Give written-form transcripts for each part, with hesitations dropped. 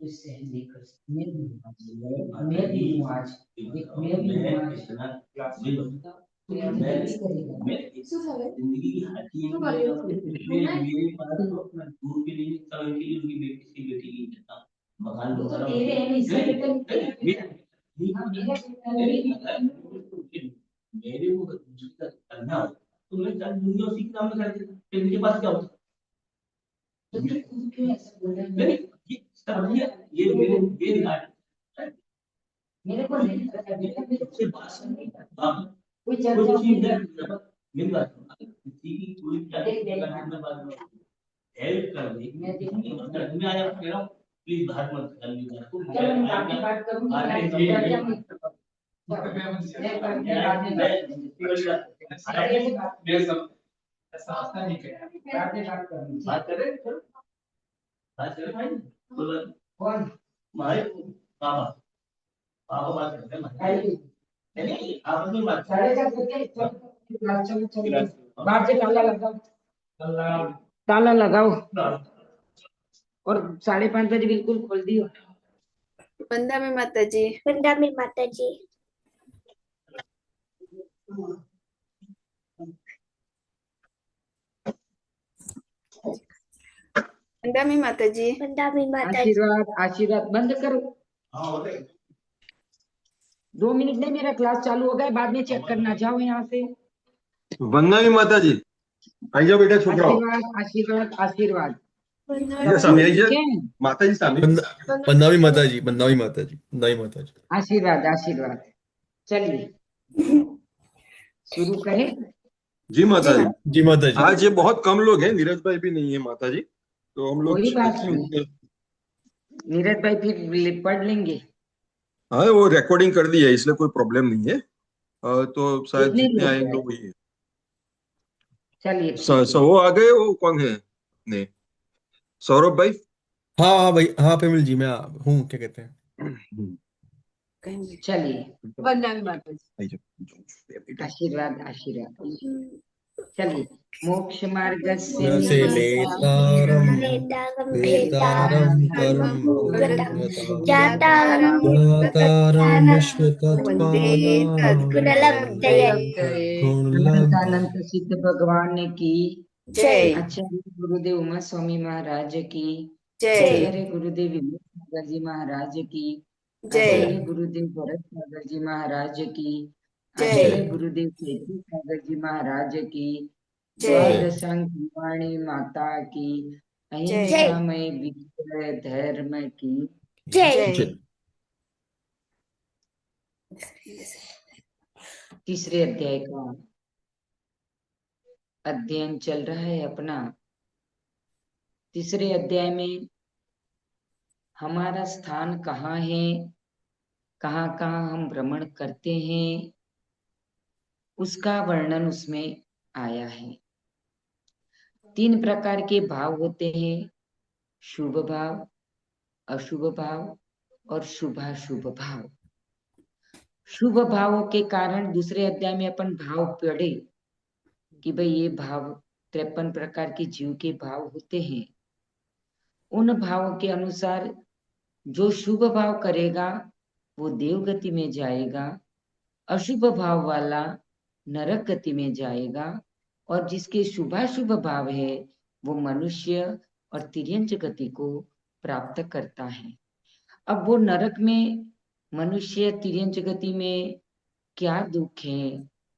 इससे हम नहीं कर सकते। मैं भी हूँ आज, मैं भी हूँ आज, मैं भी हूँ आज क्लास में। तो ये नहीं करेगा। जिंदगी की हर चीज मेरे पास तो अपना दूर के लिए तब के लिए उनकी बेटी की बेटी की देता मकान तो तेरे है नहीं मेरे वो करना हो तो मैं चल दुनिया उसी के नाम में कर देता फिर इनके पास क्या होता तो तू खुद क्यों ऐसा बोल रहा है नहीं ये सब ये मेरे मेरे को नहीं पता मेरे से बात सुननी कोई चर्चा चीज है मेरी बात किसी की कोई क्या में बात हेल्प कर दे मैं आया कह रहा हूँ प्लीज बाहर मत कर ली बात मैं बात करूँ समझता नहीं बात कर रहे बात कर भाई कौन हमारे पापा पापा बात करते हैं नहीं आप अपनी बात साढ़े चार बजे चलो चलो बाहर से ताला लगाओ ताला लगाओ और 5:30 बजे बिल्कुल खोल दियो। वंदा में माता जी। वंदा में माता जी। वंदा में माता जी। वंदा में माता जी। आशीर्वाद आशीर्वाद बंद करो। 2 मिनट नहीं मेरा क्लास चालू हो गया बाद में चेक करना जाओ यहाँ से। वंदना भी माता जी आई जाओ बेटा छोकरा आशीर्वाद आशीर्वाद आशीर्वाद ये सामने आइए माता जी सामने वंदना भी माता जी वंदना भी माता जी वंदना भी माता जी आशीर्वाद आशीर्वाद। चलिए शुरू करें। जी माता जी जी माता जी। आज ये बहुत कम लोग हैं नीरज भाई भी नहीं है माता जी तो हम लोग कोई बात नहीं नीरज भाई फिर पढ़ लेंगे। हाँ वो रिकॉर्डिंग कर दी है इसलिए कोई प्रॉब्लम नहीं है तो शायद कितने जितने लोग आएंगे हैं? वही है चलिए वो आ गए वो कौन है नहीं सौरभ भाई हाँ हाँ भाई हाँ पेमिल जी मैं हूँ क्या कहते हैं चलिए वंदा में माता जी। आशीर्वाद आशीर्वाद। चलिए मोक्ष मार्ग से नेतारम वेदारम कर्म जातारम ज्ञातारम विश्वतत्त्वानां गुणलब्ध अनंत सिद्ध भगवान की जय। आचार्य गुरुदेव उमा स्वामी महाराज की जय। आचार्य गुरुदेव विवेक सागर जी महाराज की जय। आचार्य गुरुदेव भरत सागर जी महाराज की जय। आचार्य गुरुदेव केतु सागर जी महाराज की जय। द्वादशांग वाणी माता की अहिंसामय विजय धर्म की जय। तीसरे अध्याय का अध्ययन चल रहा है अपना। तीसरे अध्याय में हमारा स्थान कहाँ है, कहाँ कहाँ हम भ्रमण करते हैं, उसका वर्णन उसमें आया है। 3 प्रकार के भाव होते हैं, शुभ भाव, अशुभ भाव और शुभाशुभ भाव। शुभ भावों के कारण दूसरे अध्याय में अपन भाव पढ़े कि भाई ये भाव 53 प्रकार के जीव के भाव होते हैं। उन भावों के अनुसार जो शुभ भाव करेगा वो देवगति में जाएगा, अशुभ भाव वाला नरक गति में जाएगा और जिसके शुभाशुभ भाव है वो मनुष्य और तिर्यंच गति को प्राप्त करता है। अब वो नरक में मनुष्य तिर्यंच गति में क्या दुख है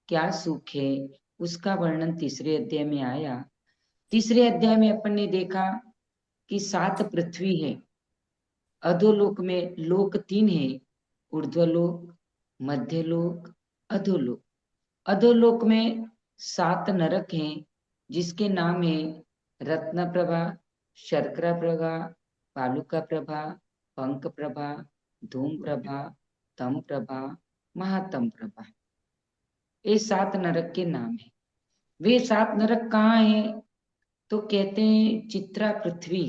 क्या सुख है उसका वर्णन तीसरे अध्याय में आया। तीसरे अध्याय में अपन ने देखा कि 7 पृथ्वी है, अधोलोक में लोक 3 है, ऊर्ध्वलोक, मध्यलोक, अधोलोक। अधोलोक में 7 नरक हैं जिसके नाम है रत्न प्रभा, शर्करा प्रभा, बालुका प्रभा, पंख प्रभा, धूम प्रभा, तम प्रभा, महातम प्रभा। ये 7 नरक के नाम है। वे 7 नरक कहाँ है तो कहते हैं चित्रा पृथ्वी।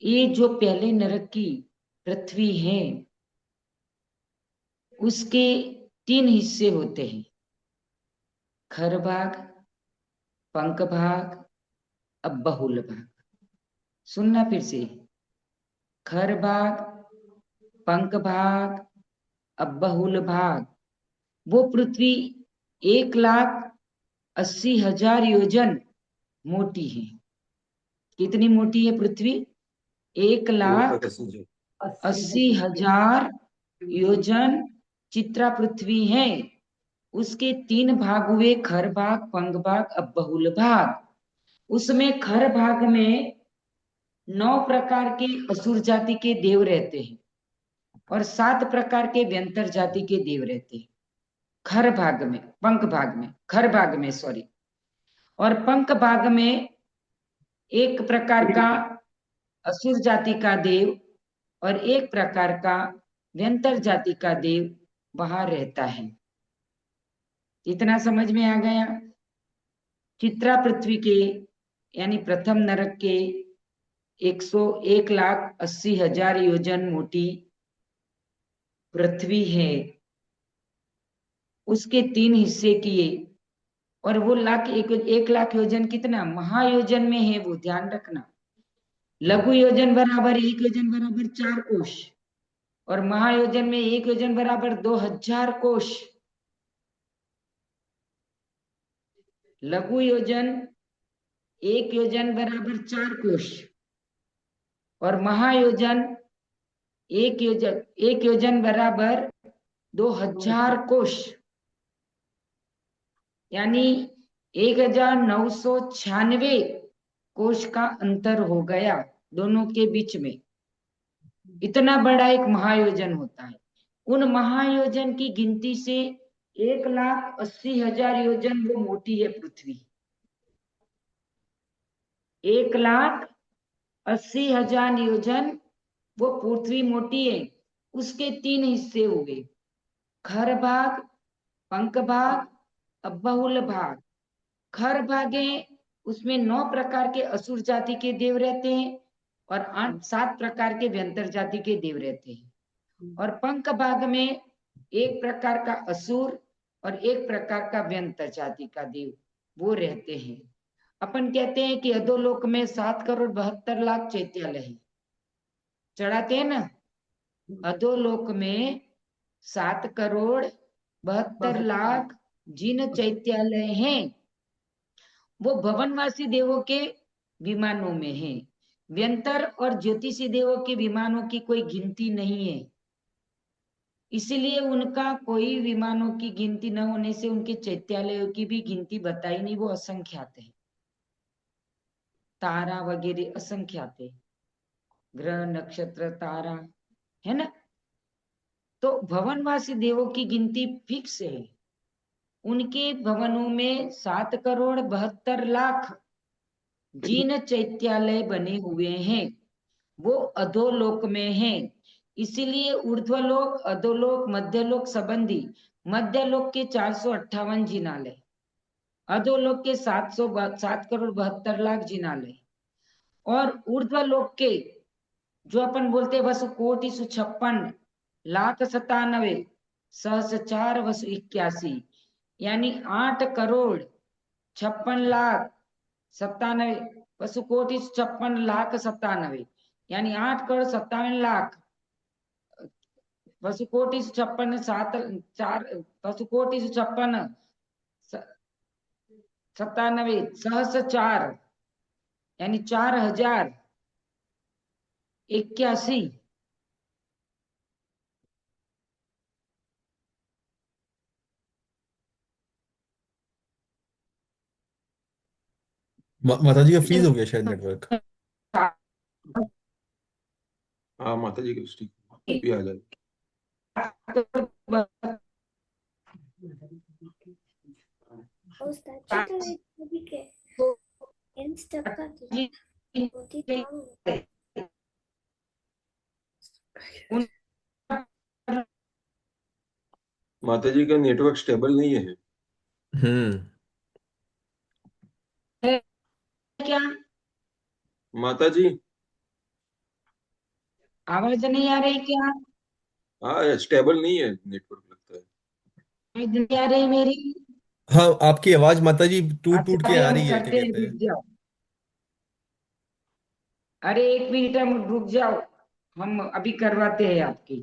ये जो पहले नरक की पृथ्वी है उसके 3 हिस्से होते हैं, खर भाग, पंख भाग, अब बहुल भाग। सुनना फिर से, खर भाग, पंख भाग, अब्बहुल भाग। वो पृथ्वी 1,80,000 योजन मोटी है। कितनी मोटी है पृथ्वी? 1,80,000 योजन चित्रा पृथ्वी है। उसके 3 भाग हुए, खर भाग, पंख भाग, अब्बहुल भाग। उसमें खर भाग में 9 प्रकार के असुर जाति के देव रहते हैं और 7 प्रकार के व्यंतर जाति के देव रहते हैं। खर भाग में, पंख भाग में, खर भाग में सॉरी, और पंख भाग में 1 प्रकार का असुर जाति का देव और 1 प्रकार का व्यंतर जाति का देव वहां रहता है। इतना समझ में आ गया? चित्रा पृथ्वी के यानी प्रथम नरक के 1,80,000 योजन मोटी पृथ्वी है। उसके 3 हिस्से किए और वो 1,00,000 योजन कितना महायोजन में है, वो ध्यान रखना। लघु योजन बराबर 1 योजन बराबर 4 कोश और महायोजन में 1 योजन बराबर 2,000 कोश। लघु योजन 1 योजन बराबर 4 कोश और महायोजन 1 योजन बराबर 2,000 कोश, यानी 1,996 कोश का अंतर हो गया दोनों के बीच में। इतना बड़ा एक महायोजन होता है। उन महायोजन की गिनती से 1,80,000 योजन वो मोटी है पृथ्वी। 1,80,000 योजन वो पृथ्वी मोटी है। उसके 3 हिस्से हो गए, खर भाग, पंख भाग, अब्बहुल भाग। खर भागे उसमें 9 प्रकार के असुर जाति के देव रहते हैं और 7 प्रकार के व्यंतर जाति के देव रहते हैं। और पंख भाग में 1 प्रकार का असुर और 1 प्रकार का व्यंतर जाति का देव वो रहते हैं। अपन कहते हैं कि अधोलोक में 7,72,00,000 चैत्यालय है, चढ़ाते हैं ना। अधोलोक में 7,72,00,000 जिन चैत्यालय हैं, वो भवनवासी देवों के विमानों में है। व्यंतर और ज्योतिषी देवों के विमानों की कोई गिनती नहीं है, इसलिए उनका कोई विमानों की गिनती न होने से उनके चैत्यालयों की भी गिनती बताई नहीं, वो असंख्यात है। तारा वगैरह असंख्यात है, ग्रह नक्षत्र तारा है ना। तो भवनवासी देवों की गिनती फिक्स है। उनके भवनों में 7,72,00,000 जिन चैत्यालय बने हुए हैं, वो अधोलोक में हैं। इसीलिए ऊर्ध्वलोक, अधोलोक, मध्यलोक संबंधी मध्यलोक के 458 जिनालय, अधोलोक के 7,72,00,000 जिनालय और ऊर्ध्वलोक के जो अपन बोलते हैं वसुकोटि 56,97,000 सहस्र 4 वसु 81, यानी 8,56,97,000 वसुकोटि 56,97,000, यानी 8,57,00,000 वसुकोटि 56,97,000 सहस्र 4, यानी 4,081। माता जी का फ्रीज हो गया शायद नेटवर्क। हाँ माता जी की भी आ जाए। माता जी का नेटवर्क स्टेबल नहीं है। क्या माता जी आवाज नहीं आ रही क्या? हाँ स्टेबल नहीं है नेटवर्क लगता है। आवाज नहीं आ रही मेरी? हाँ आपकी आवाज माता जी टूट टूट के अरे आ हम रही है, क्या करते हैं, कहते रुक हैं। जाओ। अरे 1 मिनट हम रुक जाओ। हम अभी करवाते हैं आपकी।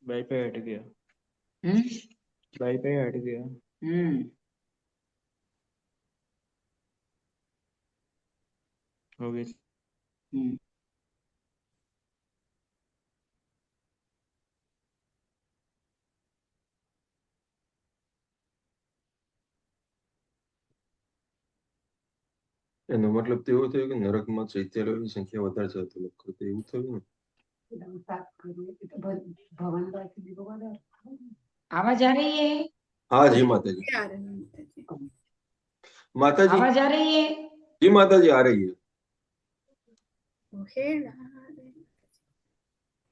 वाईफाई हट गया। हम्म वाईफाई हट गया। हम्म हो गया। हम्म। એનો મતલબ તો એવો થયો કે નરકમાં ચૈત્યાલયોની સંખ્યા વધારે છે તો લોકો તો એવું થયું ને। आवाज आ रही है? हाँ जी माताजी। माताजी आवाज आ रही है? जी माताजी आ रही है।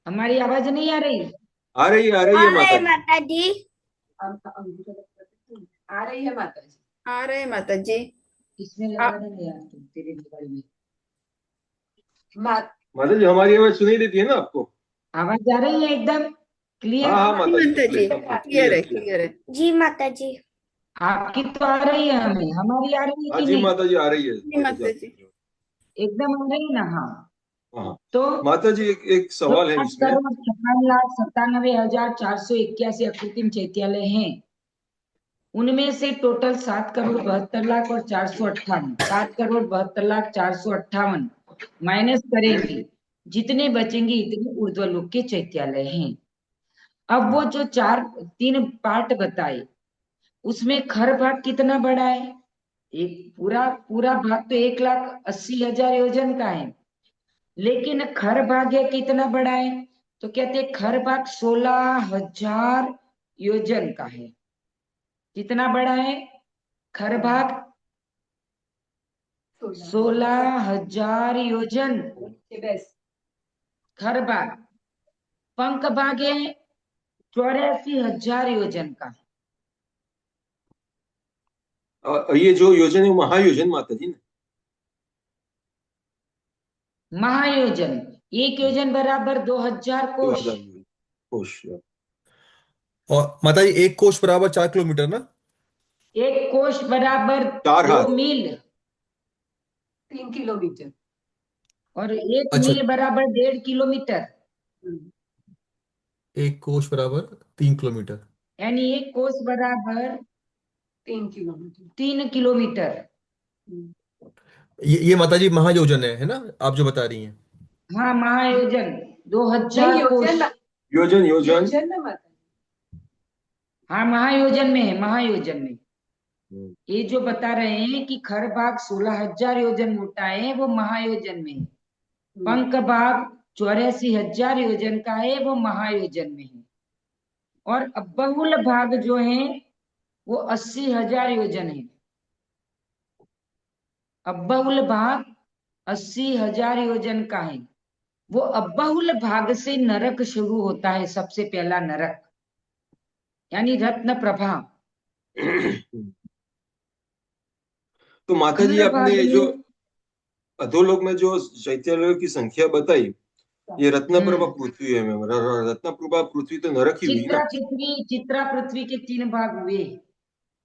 हमारी आवाज नहीं आ रही? आ रही है अरे माताजी। माताजी आ रही है माताजी, आ रहे हैं माताजी। इसमें लगा देंगे यार तुम तेरे मोबाइल में। माताजी हमारी आवाज सुनाई देती है ना आपको? आवाज आ रही है एकदम क्लियर? हाँ हाँ माताजी माताजी क्लियर है, क्लियर है। जी माताजी आपकी तो आ रही है, हमें हमारी आ रही है हाँ कि जी नहीं? माताजी आ रही है। जी माताजी। एकदम आ रही ना? हाँ। हाँ तो माताजी एक सवाल है 7,56,97,481 अकृत्रिम चैत्यालय हैं। उनमें से टोटल 7,72,00,000 और 458, 7,72,00,458 माइनस करेंगे, जितने बचेंगे इतने ऊर्ध्वलोक के चैत्यालय हैं। अब वो जो 3 पार्ट बताए उसमें खर भाग कितना बड़ा है? एक पूरा भाग तो 1,80,000 योजन का है, लेकिन खर भाग है कितना बड़ा है? तो कहते हैं खर भाग 16,000 योजन का है। कितना बड़ा है खर भाग? 16,000 योजन खर भाग। पंख भाग है 84,000 योजन का। ये जो योजन है महायोजन माताजी ने। महायोजन, एक योजन बराबर 2,000 कोश। 2000 कोश। और माताजी एक कोश बराबर 4 किलोमीटर ना? एक कोश बराबर 4 2 हाथ। मील 3 किलोमीटर। और एक अच्छा, मील बराबर 1.5 किलोमीटर। एक कोश बराबर 3 किलोमीटर। यानी एक कोश बराबर 3 किलोमीटर। 3 किलोमीटर। ये माताजी महायोजन है ना आप जो बता रही हैं? हाँ महायोजन नहीं, 2,000 कोश। योजन योजन योजन ना माताजी। हाँ महायोजन में है, महायोजन में। ये जो बता रहे हैं कि खर भाग 16,000 योजन मोटा है, वो महायोजन में है। पंख भाग 84,000 योजन का है, वो महायोजन में है। और बहुल भाग जो है वो 80,000 योजन है। अबहुल भाग 80,000 योजन का है। वो अबहुल भाग से नरक शुरू होता है, सबसे पहला नरक, यानी रत्न प्रभा। तो माताजी खर आपने भाग जो में अधोलोक में जो चैत्यालयों की संख्या बताई, ये रत्नप्रभा पृथ्वी है। रत्नप्रभा पृथ्वी तो नरक ही हुई ना। चित्रा पृथ्वी के 3 भाग हुए।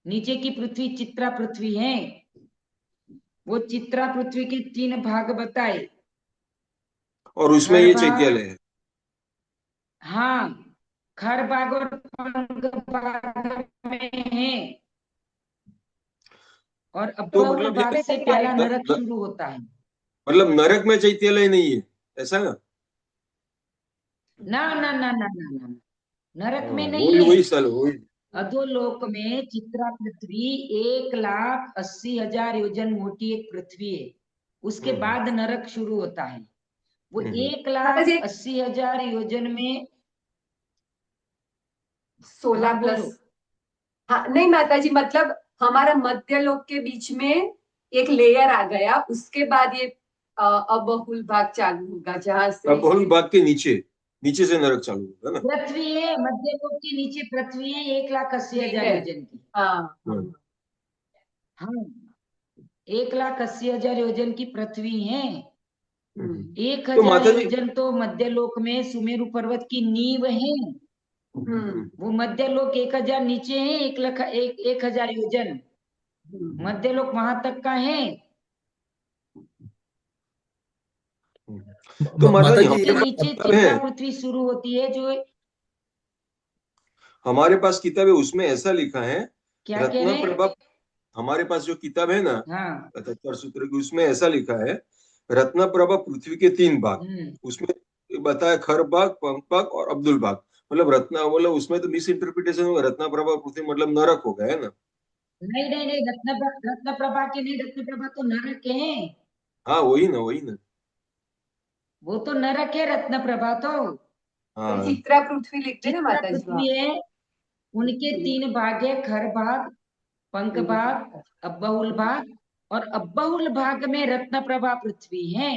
नीचे की पृथ्वी चित्रा पृथ्वी है, वो चित्रा पृथ्वी के 3 भाग बताए। और उसमें खर ये भाग, चैत्यालय है। हाँ खर भाग और पंख भाग में है। और तो अबहुल मतलब भाग से पहला नरक न, शुरू होता है। मतलब नरक में चैत्यालय नहीं है ऐसा ना? ना ना ना ना ना ना, नरक में नहीं वही है। वही साल वही। अधोलोक में चित्रा पृथ्वी 1,80,000 योजन मोटी एक पृथ्वी है। उसके बाद नरक शुरू होता है। वो 1,80,000 योजन में 16 हाँ, बोलो। प्लस। हाँ नहीं माता जी, मतलब हमारा मध्य लोक के बीच में एक लेयर आ गया, उसके बाद ये अबहुल भाग चालू होगा, जहां से अब बहुल भाग के नीचे से नरक चालू होगा ना। पृथ्वी है, मध्य लोक के नीचे पृथ्वी है 1,80,000 है। योजन की। हाँ हम्म। हाँ, 1,80,000 योजन की पृथ्वी है। हम्म। 1,000 माता जी योजन तो मध्य लोक में सुमेरु पर्वत की नींव है। हम्म। वो मध्य लोक 1,000 नीचे है, 1,000 योजन हम्म। मध्य लोक वहां तक का है। तो माता माता जी जी उसके हमारे पास नीचे किताब है, चित्रा पृथ्वी शुरू होती है, जो हमारे पास किताब है, उसमें ऐसा लिखा है क्या कह रत्न रहे हैं? प्रभा। हमारे पास जो किताब है ना हाँ। 77 सूत्र की, उसमें ऐसा लिखा है रत्न प्रभा पृथ्वी के 3 भाग। उसमें बताया खर भाग, पंख भाग और अब्दुल भाग। मतलब मतलब उसमें तो मिस इंटरप्रिटेशन होगा, रत्न प्रभा पृथ्वी मतलब नरक हो गया है ना। नहीं नहीं नहीं, रत्न प्रभा के नहीं, रत्न प्रभा तो नरक है। हाँ वही ना। वो तो नरक है, रत्न प्रभा तो तो हाँ। चित्रा पृथ्वी लिखते ना चित्रा माता जी वहां। पृथ्वी है। उनके 3 भाग है, खर भाग, पंख भाग, अब्बहुल भाग। और अब्बहुल भाग में रत्न प्रभा पृथ्वी है।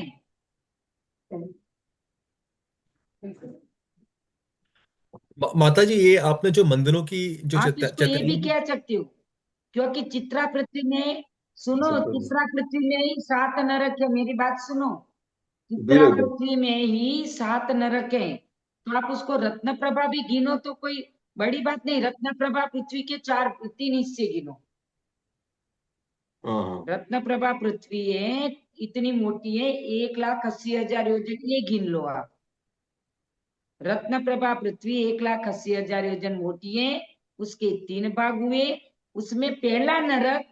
माता जी ये आपने जो मंदिरों की जो आप इसको ये भी चैतन्य की। कह सकते हो, क्योंकि चित्रा पृथ्वी में, सुनो, चित्रा पृथ्वी में ही 7 नरक है। मेरी बात सुनो, चित्रा धीरे धीरे। पृथ्वी में ही 7 नरक है। तो आप उसको रत्न प्रभा भी गिनो तो कोई बड़ी बात नहीं। रत्न प्रभा पृथ्वी के 3 हिस्से गिनो। हाँ हाँ। रत्न प्रभा पृथ्वी है, इतनी मोटी है, 1,80,000 योजन, ये गिन लो आप। रत्न प्रभा पृथ्वी 1,80,000 योजन मोटी है। उसके 3 भाग हुए। उसमें पहला नरक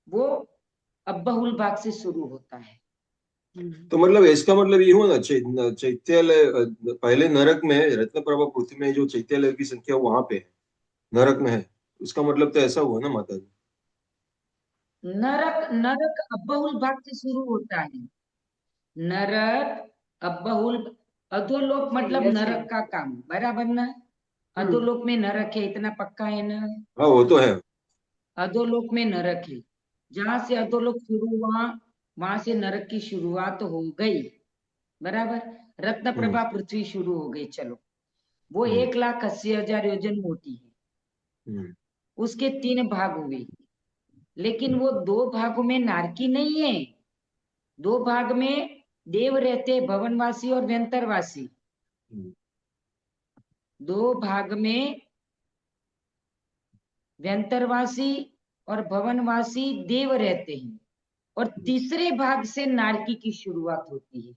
वो अब्बहुल भाग से शुरू होता है। तो मतलब इसका मतलब ये हुआ ना चैत्यालय पहले नरक में है, रत्न प्रभा पृथ्वी में जो चैत्यालय की संख्या वहां पे है, नरक में है। उसका मतलब तो ऐसा हुआ ना माता जी। नरक नरक अब्बहुल भाग से शुरू होता है। नरक अब्बहुल, अधोलोक मतलब सही है। नरक का काम, बराबर ना? अधोलोक में नरक है, इतना पक्का है ना? हाँ वो तो है। अधोलोक में नरक है। जहां से अधोलोक शुरू हुआ, वहां से नरक की शुरुआत हो गई, बराबर। रत्न हम्म प्रभा पृथ्वी शुरू हो गई, चलो। वो हम्म 1,80,000 योजन मोटी है। हम्म उसके 3 भाग हुए। लेकिन वो 2 भागों में नारकी नहीं है। 2 भाग में देव रहते, भवनवासी और व्यंतरवासी। हम्म। 2 भाग में व्यंतरवासी और भवनवासी देव रहते हैं। और तीसरे भाग से नारकी की शुरुआत होती है,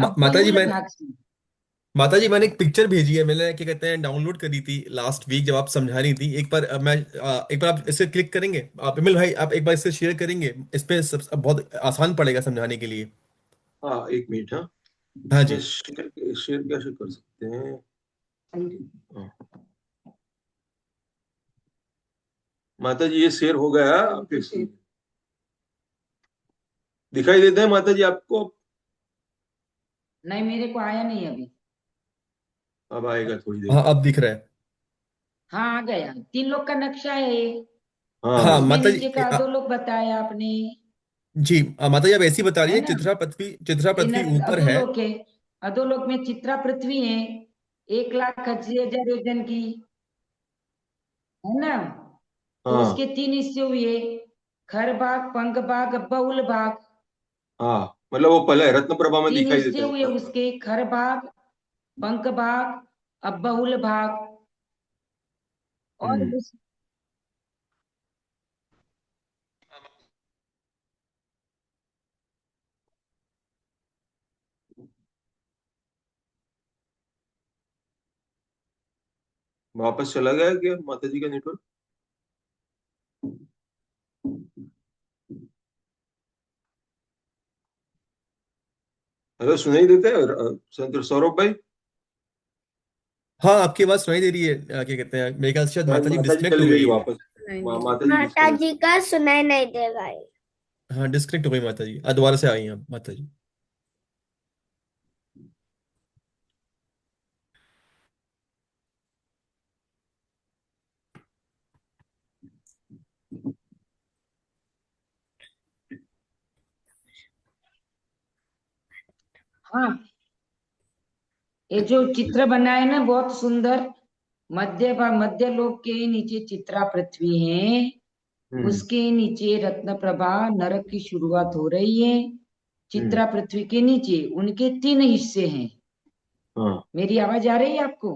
अब माता जी बहुल मैंने भाग से। एक पिक्चर भेजी है, मैंने क्या कहते हैं डाउनलोड करी थी लास्ट वीक जब आप समझा रही थी। एक बार एक बार आप इसे क्लिक करेंगे, आप विमल भाई आप एक बार इसे शेयर करेंगे। इस पे बहुत आसान पड़ेगा समझाने के लिए। हाँ एक मिनट। हाँ हाँ इसमें जी। शेयर शेयर कैसे कर सकते हैं? हाँ। माता जी ये शेयर हो गया आपके दिखाई देता है माता जी आपको? नहीं, मेरे को आया नहीं अभी। अब आएगा थोड़ी देर हाँ में। अब दिख रहा है। हाँ, आ गया। 3 लोग का नक्शा है ये। हाँ हाँ हाँ। इसमें माता जी नीचे का अधोलोक बताया आपने, जी माता जी आप ऐसी बता रही है है ना? चित्रा ये पृथ्वी ऊपर है। अधोलोक है। अधोलोक में चित्रा पृथ्वी है, 1,80,000 योजन की, है ना? तो हाँ उसके 3 हिस्से हुए, खर भाग, पंख भाग, बहुल भाग। हाँ मतलब वो पहले रत्न प्रभा में 3 दिखाई हिस्से देता हुए है। उसके, खर भाग, पंख भाग, अब बहुल भाग। और हम्म। उस वापस चला गया क्या माता जी का नेटवर्क? हेलो सुनाई देता है संत सौरभ भाई? हाँ आपकी आवाज सुनाई दे रही है। क्या कहते हैं मेरे ख्याल से शायद शायद माता जी माता जी डिस्कनेक्ट हो चली गई गई है। वापस। नहीं। माता जी माता डिस्कनेक्ट। जी का सुनाई नहीं दे रहा है। हाँ डिस्कनेक्ट हो गई माता जी, दोबारा से आई हैं माता जी। हाँ, ये जो चित्र बना है ना बहुत सुंदर, मध्य लोक के नीचे चित्रा पृथ्वी है, उसके नीचे रत्न प्रभा नरक की शुरुआत हो रही है। चित्रा पृथ्वी के नीचे उनके 3 हिस्से हैं। हाँ मेरी आवाज आ रही है आपको?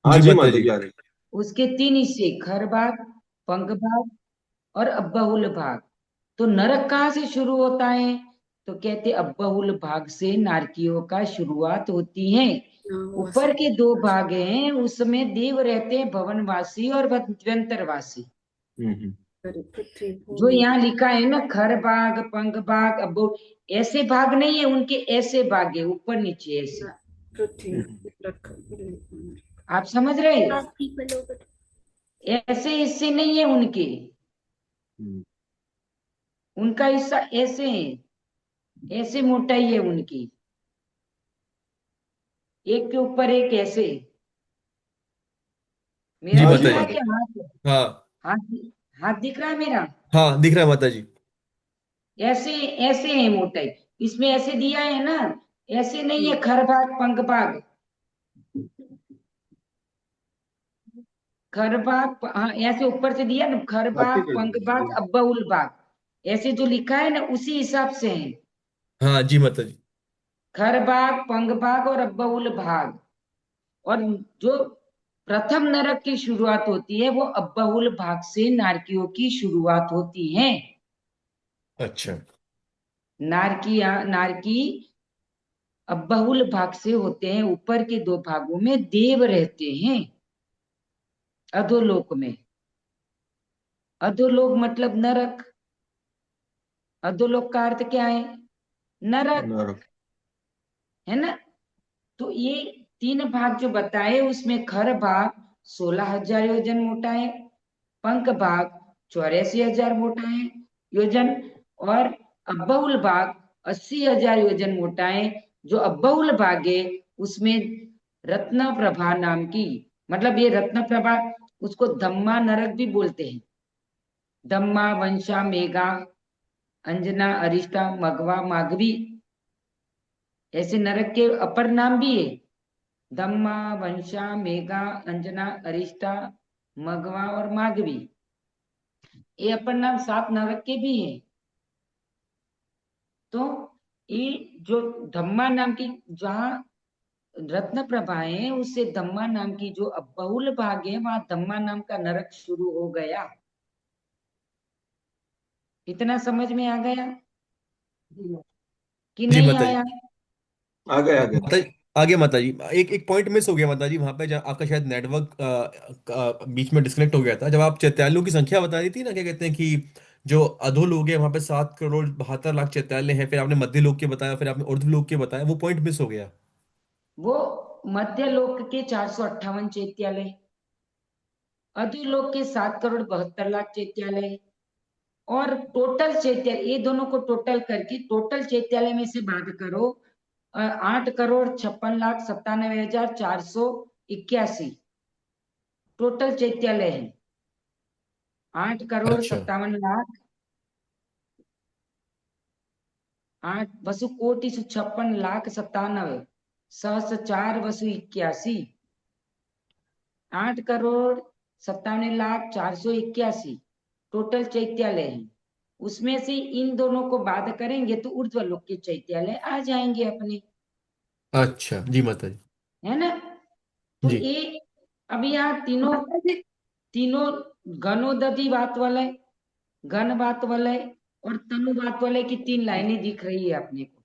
हाँ जी जी माता माता जी। जी आ रही। उसके 3 हिस्से, खर भाग, पंख भाग और अब्बहुल भाग। तो नरक कहाँ से शुरू होता है? तो कहते अब्बहुल भाग से नारकियों का शुरुआत होती है। ऊपर के 2 भाग हैं, उसमें देव रहते हैं, भवनवासी और व्यंतरवासी। जो यहाँ लिखा है ना, खर भाग, पंख भाग, अब्बहुल, ऐसे भाग नहीं है उनके, ऐसे भाग है ऊपर नीचे ऐसे। आप समझ रहे हैं? ऐसे हिस्से नहीं है उनके, उनका हिस्सा ऐसे है, ऐसे मोटाई है उनकी, एक के ऊपर एक ऐसे। जी मेरा दिख माता रहा है जी। क्या हाथ? हाँ हाथ हाथ दिख रहा है मेरा? हाँ दिख रहा है माता जी। ऐसे ऐसे है मोटाई, इसमें ऐसे दिया है ना, ऐसे नहीं है खर भाग पंख भाग। खर भाग, हाँ ऐसे ऊपर से दिया ना, खर हाँ भाग ठीक है पंख भाग अब्बहुल भाग, ऐसे जो लिखा है ना उसी हिसाब से है। हाँ जी माता जी। खर भाग, पंख भाग और अब्बहुल भाग। और जो प्रथम नरक की शुरुआत होती है वो अब्बहुल भाग से नारकियों की शुरुआत होती है। अच्छा नारकी अब्बहुल भाग से होते हैं। ऊपर के 2 भागों में देव रहते हैं, अधोलोक में। अधोलोक मतलब नरक। अधोलोक का अर्थ क्या है? नरक, नरक। है ना? तो ये 3 भाग जो बताए, उसमें खर भाग 16,000 योजन मोटा है, पंख भाग 84,000 मोटा है योजन, और अब्बहुल भाग 80,000 योजन मोटा है। जो अब्बहुल भाग है उसमें रत्न प्रभा नाम की, मतलब ये रत्न प्रभा, उसको धम्मा नरक भी बोलते हैं। धम्मा, वंशा, मेघा, अंजना, अरिष्टा, मघवा, माघवी, ऐसे नरक के अपर नाम भी है। धम्मा, वंशा, मेघा, अंजना, अरिष्टा, मघवा और माघवी, ये अपर नाम 7 नरक के भी हैं। तो ये जो धम्मा नाम की, जहाँ रत्न प्रभा है, उससे धम्मा नाम की जो बहुल भाग है, वहां धम्मा नाम का नरक शुरू हो गया। इतना समझ में आ गया कि जी नहीं माता जी। आया? आ गए आ गए। माता जी आगे माता जी, एक एक पॉइंट मिस हो गया माता जी, वहां पे जब आपका शायद नेटवर्क बीच में डिस्कनेक्ट हो गया था, जब आप चैत्यालों की संख्या बता रही थी ना, क्या कहते हैं कि जो अधो लोग हैं वहां पे 7,72,00,000 चैत्याल्य हैं, फिर आपने मध्य लोग के बताया, फिर आपने ऊर्ध्व लोग के बताया, वो पॉइंट मिस हो गया। वो मध्य लोक के 458 चैत्यालय, अधोलोक के 7,72,00,000 चैत्यालय, और टोटल चैत्यालय, ये दोनों को टोटल करके टोटल चैत्यालय में से बात करो, 8,56,97,481 टोटल चैत्यालय है। 8,57,00,000, अच्छा 8,56,97,000 सहस्र 4,81, 8,57,04,81 टोटल चैत्यालय है। उसमें से इन दोनों को बात करेंगे तो ऊर्ध्वलोक के चैत्यालय आ जाएंगे अपने, अच्छा जी माता जी। है ना? तो जी ये अब यहाँ तीनों तीनों घनोदधि बात वाले, घन बात वाले और तनु बात वाले की 3 लाइनें दिख रही है अपने को,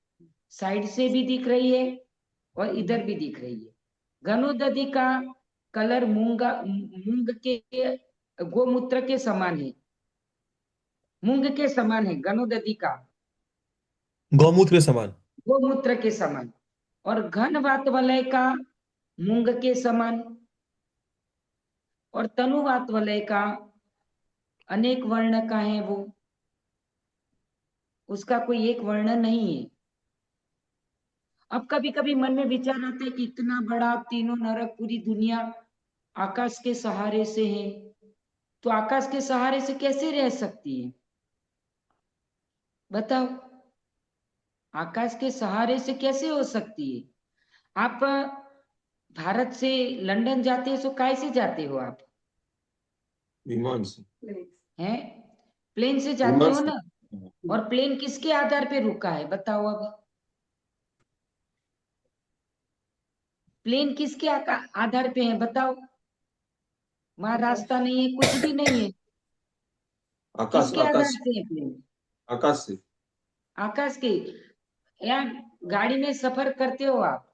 साइड से भी दिख रही है और इधर भी दिख रही है। घनोदधि का कलर मूंग के गोमूत्र के समान है, मूंग के समान है घनोदधि का, गौमूत्र के समान। गोमूत्र के समान। और घन बात वलय का मूंग के समान, और तनुवात वलय का अनेक वर्ण का है वो, उसका कोई एक वर्ण नहीं है। अब कभी कभी मन में विचार आता है कि इतना बड़ा तीनों नरक, पूरी दुनिया आकाश के सहारे से है, तो आकाश के सहारे से कैसे रह सकती है? बताओ। आकाश के सहारे से कैसे हो सकती है? आप भारत से लंदन जाते हो तो कैसे जाते हो आप? विमान से। हैं? प्लेन से जाते विमान हो से। ना। और प्लेन किसके आधार पे रुका है बताओ अब? प्लेन किसके आधार पे है बताओ? वहां रास्ता नहीं है, कुछ भी नहीं है। आकाश किसके आधार आकाश से है प्लेन? आकाश से। आकाश के। यार, गाड़ी में सफर करते हो आप,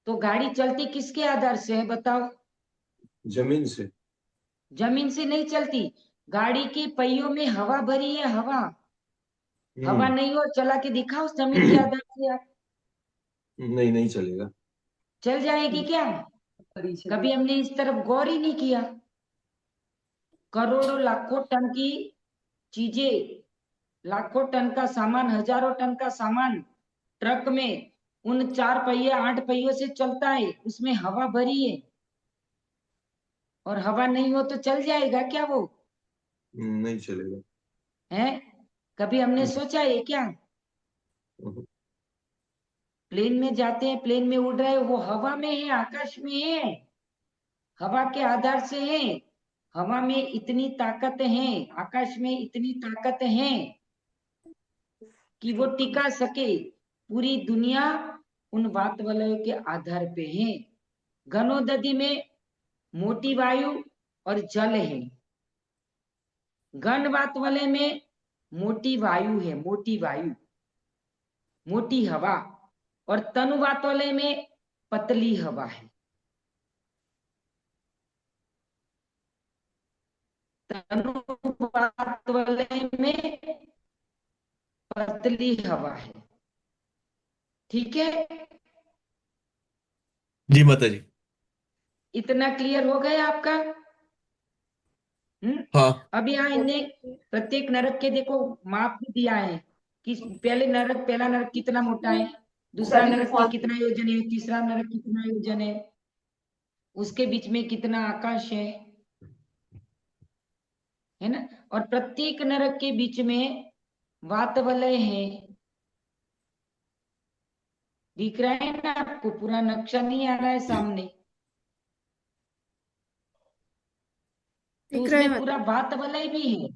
तो गाड़ी चलती किसके आधार से है बताओ? जमीन से। जमीन से नहीं चलती। गाड़ी के पहियों में हवा भरी है, हवा। हवा नहीं हो, चला के दिखाओ जमीन के आधार से आप। नहीं, नहीं चलेगा। चल जाएगी क्या? कभी हमने इस तरफ गौर ही नहीं किया। करोड़ों लाखों टन की चीजें, लाखों टन का सामान, हजारों टन का सामान ट्रक में उन 4 पहिए 8 पहियों से चलता है, उसमें हवा भरी है। और हवा नहीं हो तो चल जाएगा क्या वो? नहीं चलेगा। है? कभी हमने सोचा है क्या? प्लेन में जाते हैं, प्लेन में उड़ रहे हैं, वो हवा में है, आकाश में है, हवा के आधार से है। हवा में इतनी ताकत है, आकाश में इतनी ताकत है कि वो टिका सके। पूरी दुनिया उन वात वलयों के आधार पे है। घनोदधि में मोटी वायु और जल है। घन वात वलय में मोटी वायु है, मोटी वायु, मोटी हवा। और तनु वात वलय में पतली हवा है। तनु वात वलय में पतली हवा है। ठीक है? जी माता जी। इतना क्लियर हो गया आपका? हाँ अब यहाँ इनने प्रत्येक नरक के देखो माप भी दिया है कि पहला नरक कितना मोटा है, दूसरा नरक में कितना योजन है, तीसरा नरक कितना योजन है, उसके बीच में कितना आकाश है ना? और प्रत्येक नरक के बीच में वातवलय है। दिख रहा है ना आपको? पूरा नक्शा नहीं आ रहा है सामने? तो दिख रहा है उसमें माता। पूरा वातवलय भी है।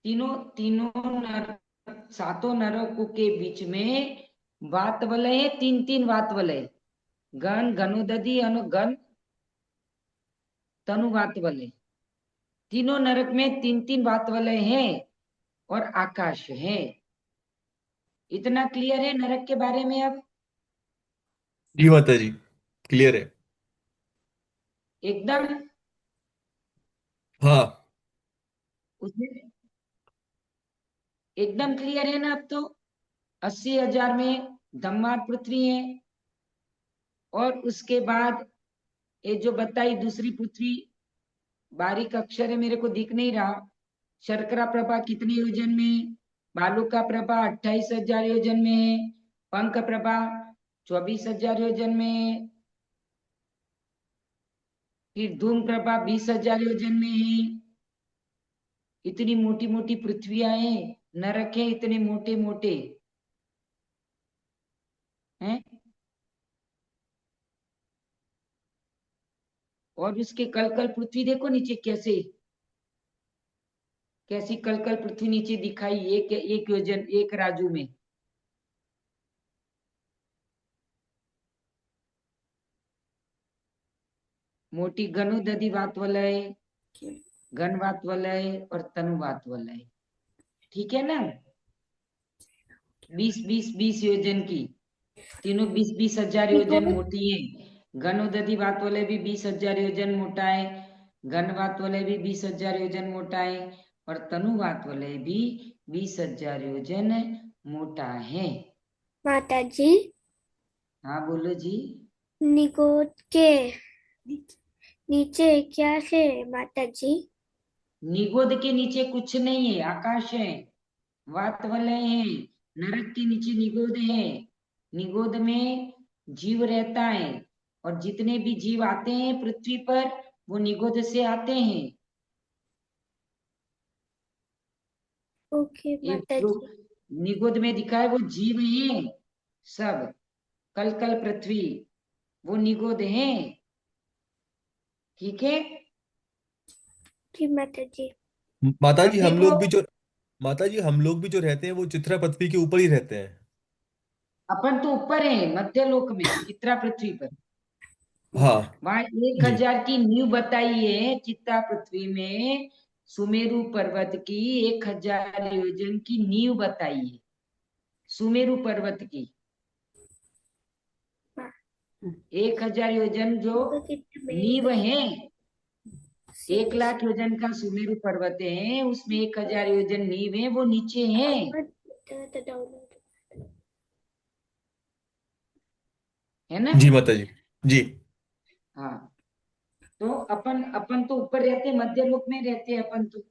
तीनों तीनों सातों नरकों के बीच में वातवलय है, 3 वात वलय। गण, घनोदधि, अनुगण, तनु वात वलय। तीनों नरक में 3 वात वलय है और आकाश है। इतना क्लियर है नरक के बारे में अब? जी माता जी, क्लियर है। एकदम। हाँ उसमें एकदम क्लियर है ना अब तो? 80,000 में धम्मार पृथ्वी है। और उसके बाद ये जो बताई दूसरी पृथ्वी, बारीक अक्षर है, मेरे को दिख नहीं रहा। शर्करा प्रभा कितने योजन में? बालुका प्रभा 28,000 योजन में है। पंख प्रभा 24,000 योजन में है। फिर धूम प्रभा 20,000 योजन में है। इतनी मोटी मोटी पृथ्वियां हैं, नरक है इतने मोटे मोटे हैं। और उसके कल कल पृथ्वी देखो नीचे कैसे, कैसी कल कल पृथ्वी नीचे दिखाई, एक योजन, एक राजू में। मोटी घनोदधि वात वलय, घन वात वलय और तनु वात वलय। ठीक है ना? 20-20-20 योजन की, तीनों 20-20 हजार योजन मोटी है। घनोदधि वात वलय भी 20,000 योजन मोटा है। घन वात वलय भी 20,000 योजन मोटा है। और तनु वात वलय भी 20,000 योजन मोटा है। माता जी, हाँ बोलो जी। निगोद के नीचे क्या है माता जी? निगोद के नीचे कुछ नहीं है, आकाश है, वात वलय है। नरक के नीचे निगोद है। निगोद में जीव रहता है। और जितने भी जीव आते हैं पृथ्वी पर, वो निगोद से आते हैं। ओके ये माता जो जी। निगोद में दिखा है वो जीव हैं सब, कल कल पृथ्वी वो निगोद हैं। ठीक है। जी माता जी। माता अब जी हम देखो, लोग भी जो माता जी हम लोग भी जो रहते हैं वो चित्रा पृथ्वी के ऊपर ही रहते हैं। अपन तो ऊपर है मध्य लोक में, चित्रा पृथ्वी पर। हाँ वहां जी। 1000 की नींव बताई है चित्ता पृथ्वी में। सुमेरु पर्वत की 1000 योजन की नींव बताई है, सुमेरु पर्वत की। 1000 योजन जो तो कितना नींव बनेगा? है, 1 6 लाख योजन का सुमेरु पर्वत है, उसमें 1000 योजन नींव है, वो नीचे है। डाउनलोड। है ना। जी माता जी। जी। हाँ, तो अपन अपन तो ऊपर रहते, मध्य लोक में रहते हैं अपन तो।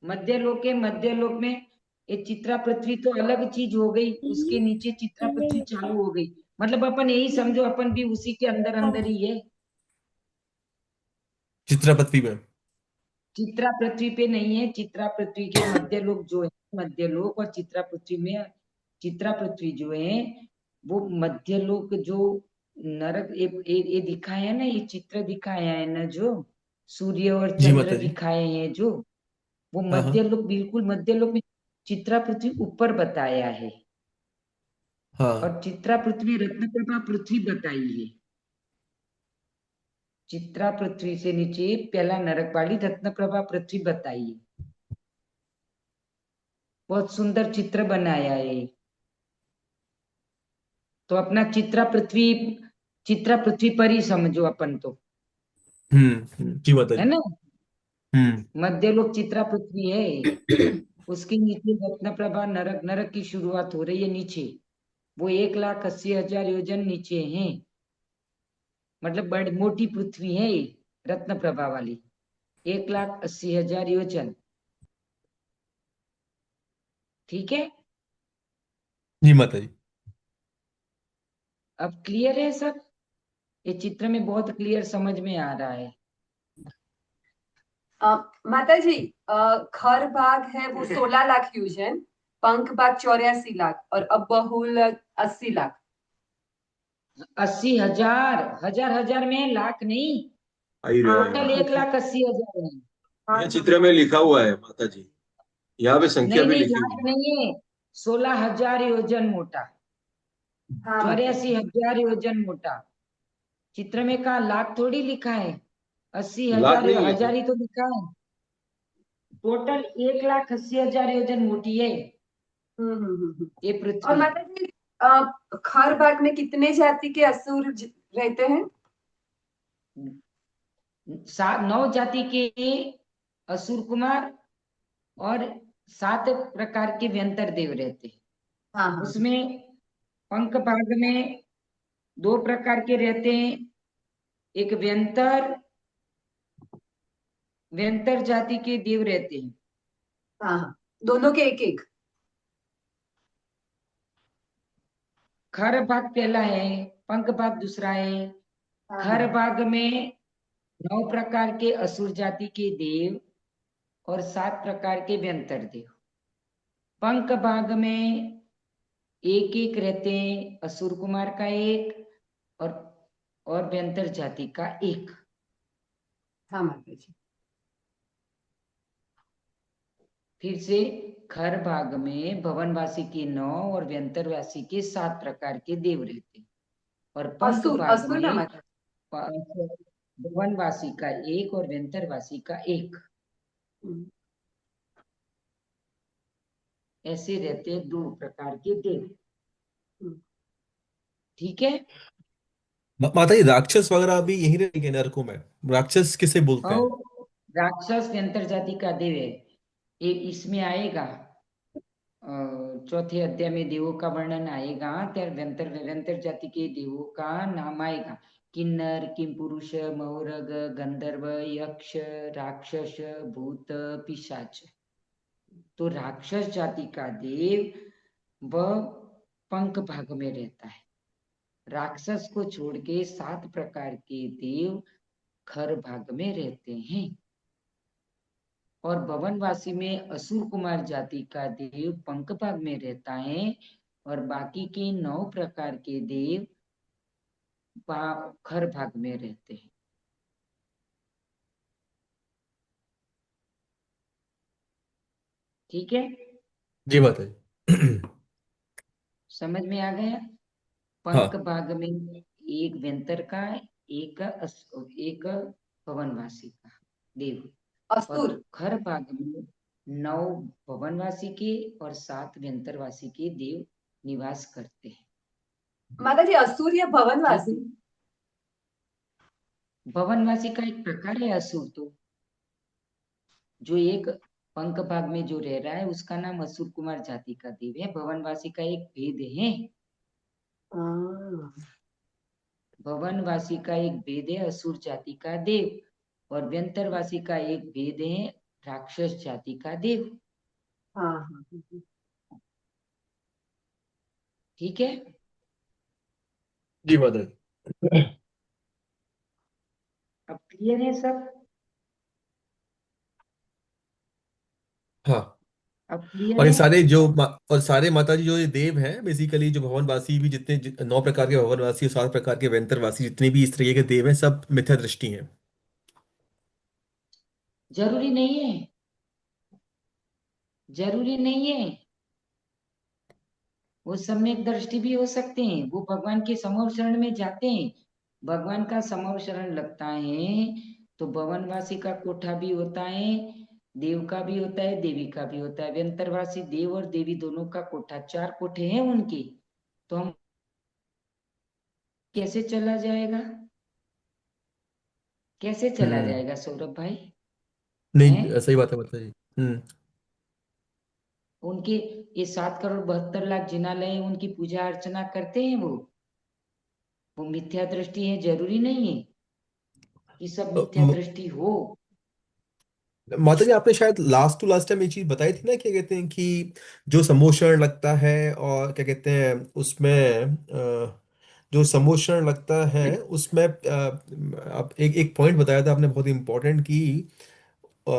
मध्य लोक है, मध्य लोक में ये चित्रा पृथ्वी तो अलग चीज हो गई, उसके नीचे चित्रा पृथ्वी चालू हो गई। मतलब अपन यही समझो, अपन भी उसी के अंदर अंदर ही है। चित्रा पृथ्वी में। चित्रा पृथ्वी पे नहीं है, चित्रा पृथ्वी के मध्य लोक जो है, मध्य लोक और चित्रा पृथ्वी में, चित्रा पृथ्वी जो है वो मध्य लोक जो नरक ये दिखाया है ना, ये चित्र दिखाया है ना, जो सूर्य और जी चंद्र माता जी। दिखाए हैं जो, वो हाँ हाँ। मध्य लोक, बिल्कुल मध्य लोक में चित्रा पृथ्वी ऊपर बताया है। हाँ और चित्रा पृथ्वी रत्नप्रभा पृथ्वी बताई है। चित्रा पृथ्वी से नीचे पहला नरक वाली रत्नप्रभा पृथ्वी बताई है। बहुत सुंदर चित्र बनाया है। तो अपना चित्रा पृथ्वी पर ही समझो अपन तो। जी माता है जी। ना। हम्म। मध्य लोक चित्रा पृथ्वी है, उसके नीचे रत्नप्रभा नरक, नरक की शुरुआत हो रही है नीचे। वो 1,80,000 योजन नीचे है। मतलब बड़ी मोटी पृथ्वी है ये, रत्नप्रभा वाली, 1,80,000 योजन। ठीक है। जी माता जी। अब क्लियर है सब, ये चित्र में बहुत क्लियर समझ में आ रहा है। माता जी, खर भाग है वो 16 लाख योजन, पंख भाग 84 लाख और अब बहुल 80 लाख। 80,000, हजार हजार में, लाख नहीं। आई रहे हो हाँ टोटल यहाँ। हाँ 1,80,000 है। हाँ ये हाँ चित्र में लिखा हुआ है माता जी, यहाँ पे संख्या नहीं भी नहीं, लिखी हुई लाख है। नहीं है, 16,000 योजन मोटा, हाँ माता जी। 84,000 योजन मोटा। चित्र में कहा लाख थोड़ी लिखा है, अस्सी लाख हजार नहीं लिखा। हजार ही तो लिखा है। टोटल 1,80,000 योजन मोटी है ये और पृथ्वी। माता जी, खर भाग में कितने जाति के असुर रहते हैं? 9 जाति के असुर कुमार और 7 प्रकार के व्यंतर देव रहते हैं। हाँ हाँ उसमें पंख भाग में 2 प्रकार के रहते हैं। एक व्यंतर, व्यंतर जाति के देव रहते हैं। हाँ हाँ, दोनों के एक एक। खर भाग पहला है, पंख भाग दूसरा है। हाँ खर हाँ भाग में 9 प्रकार के असुर जाति के देव और 7 प्रकार के व्यंतर देव। पंख भाग में एक एक रहते हैं, असुर कुमार का एक और व्यंतर जाति का एक। हाँ माता जी। फिर से खर भाग में भवनवासी के 9 और व्यंतरवासी के 7 प्रकार के देव रहते हैं। और पंख असुर भाग असुर ना में माता भवनवासी का एक और व्यंतरवासी का एक। जी। ऐसे रहते हैं 2 प्रकार के देव। हम्म। ठीक है। माता जी राक्षस वगैरह भी यही रहेंगे नरकों में? राक्षस किसे बोलते हैं? और राक्षस व्यंतर जाति का देव है, ये इसमें आएगा। चौथे अध्याय में देवों का वर्णन आएगा, त्यार व्यंतर व्यंतर जाति के देवों का नाम आएगा। किन्नर, किमपुरुष, मौरग, गंधर्व, यक्ष, राक्षस, भूत, पिशाच। तो राक्षस जाति का देव वह पंख भाग में रहता है। राक्षस को छोड़ के 7 प्रकार के देव खर भाग में रहते हैं। और भवनवासी में असुर कुमार जाति का देव पंख भाग में रहता है और बाकी के 9 प्रकार के देव खर भाग में रहते हैं। ठीक है, जी माता जी। समझ में आ गया। पंख हाँ भाग में एक व्यंतर का, एक भवनवासी का देव, और असुर। खर भाग में 9 भवनवासी के और 7 व्यंतरवासी के देव निवास करते हैं। माता जी असुर या ठीक भवनवासी? है, भवनवासी का एक प्रकार है असुर, तो जो एक पंख भाग में जो रह रहा है उसका नाम असुर कुमार जाति का देव है। भवनवासी का एक भेद है, हाँ। भवनवासी का एक भेद है असुर जाति का देव, और व्यंतरवासी का एक भेद है राक्षस जाति का देव। हाँ हाँ, हाँ। ठीक है, जी माता जी। अब क्लियर है सब? हाँ, अब क्लियर और ये है? सारे और सारे माता जी जो ये देव हैं, बेसिकली जो भवनवासी भी जितने 9 प्रकार के भवनवासी और 7 प्रकार के व्यंतरवासी जितने भी इस तरीके के देव हैं, सब मिथ्या दृष्टि हैं। जरूरी नहीं है, जरूरी नहीं है, वो सम्यक दृष्टि भी हो सकते हैं। वो भगवान के समूह शरण में जाते हैं, भगवान का समूह शरण लगता है तो भवनवासी का कोठा भी होता है, देव का भी होता है, देवी का भी होता है। व्यंतरवासी देव और देवी दोनों का कोठा, 4 कोठे हैं उनके, तो हम कैसे चला जाएगा, कैसे चला हम्म। जाएगा सौरभ भाई? हैं, नहीं, सही बात है माता जी। हम्म। उनके ये 7 करोड़ 72 लाख जिनालय हैं, उनकी पूजा अर्चना करते हैं वो मिथ्या दृष्टि है? जरूरी नहीं है कि सब मिथ्या दृष्टि हो। माता जी, आपने शायद लास्ट टू लास्ट टाइम ये चीज बताई थी ना, क्या कहते हैं कि जो समोषण लगता है, और क्या कहते हैं उसमें जो समोषण लगता है उसमें आप एक एक पॉइंट बताया था आपने बहुत इंपॉर्टेंट, कि अ,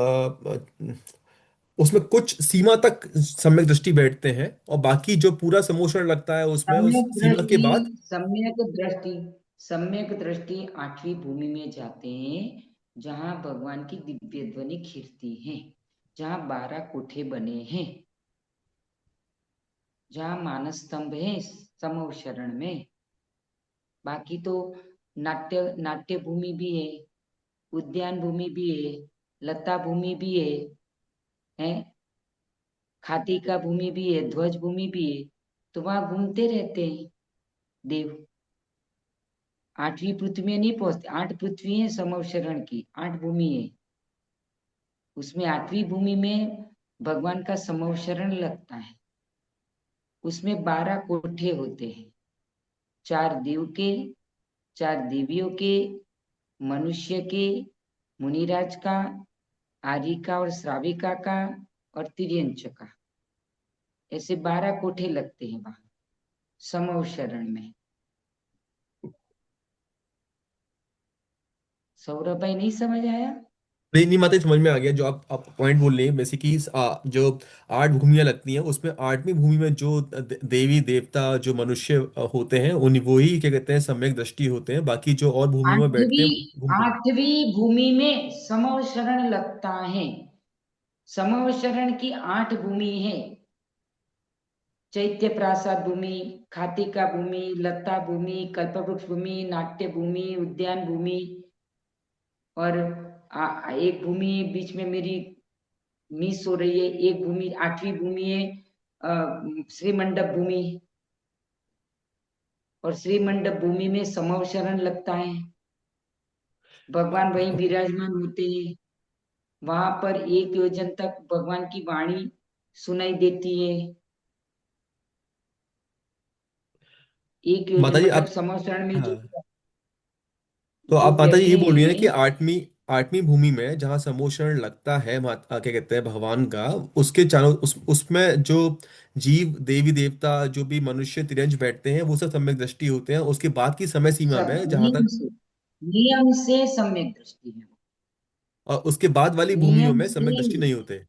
उसमें कुछ सीमा तक सम्यक दृष्टि बैठते हैं, और बाकी जो पूरा समोषण लगता है उसमें उस सम्यक सीमा के दृष्टि, बाद। सम्यक दृष्टि, सम्यक दृष्टि 8वीं भूमि में जाते हैं, जहां भगवान की दिव्य ध्वनि खिरती है, जहां 12 कोठे बने हैं, जहां मानस स्तंभ है समूह शरण में। बाकी तो नाट्य भूमि भी है, उद्यान भूमि भी है, लता भूमि भी है, खाती का भूमि भी है, ध्वज भूमि भी है, तो वहां घूमते रहते हैं देव। 8वीं पृथ्वी में नहीं पहुंचते, 8 पृथ्वी है समूह शरण की, 8 भूमि है, उसमें 8वीं भूमि में भगवान का समूह शरण लगता है। उसमें 12 कोठे होते हैं, 4 देव के, 4 देवियों के, मनुष्य के, मुनिराज का, आर्यिका और श्राविका का, और तिर्यंच का। ऐसे 12 कोठे लगते हैं वहां समूह शरण में। सौरभ भाई नहीं समझ आया? नहीं नहीं माता जी, समझ में आ गया। जो आप पॉइंट बोल रहे हैं, बेसिकली जो 8 भूमियां लगती हैं, उसमें 8वीं भूमि में जो देवी देवता जो मनुष्य होते हैं, उन वो ही क्या कहते हैं सम्यक दृष्टि होते हैं। बाकी जो और भूमियों में बैठते हैं, आठवीं घूमते हैं। 8वीं भूमि में समूह शरण लगता है। समूह शरण की 8 भूमि है, चैत्य प्रासाद भूमि, खातिका भूमि, लता भूमि, कल्पवृक्ष भूमि, नाट्य भूमि, उद्यान भूमि, और एक भूमि बीच में मेरी मिस हो रही है, एक भूमि 8वीं भूमि है श्री मंडप भूमि, और श्री मंडप भूमि में समूह शरण लगता है। भगवान वहीं विराजमान होते हैं, वहां पर 1 योजन तक भगवान की वाणी सुनाई देती है। 1 योजन माता जी मतलब आप, समवसरण में हाँ, जो तो जो आप माता जी ये बैठे बोल रही है ना कि हैं। आठवीं आठवीं भूमि में जहाँ समोषण लगता है, माता क्या कहते हैं भगवान का, उसके चारों उसमें जो जीव देवी देवता जो भी मनुष्य तिरंज बैठते हैं, वो सब सम्यक दृष्टि होते हैं। उसके बाद की समय सीमा सब में जहां तक। नियम से सम्यक दृष्टि है। और उसके बाद वाली भूमियों नियम में सम्यक दृष्टि नहीं, नहीं होते।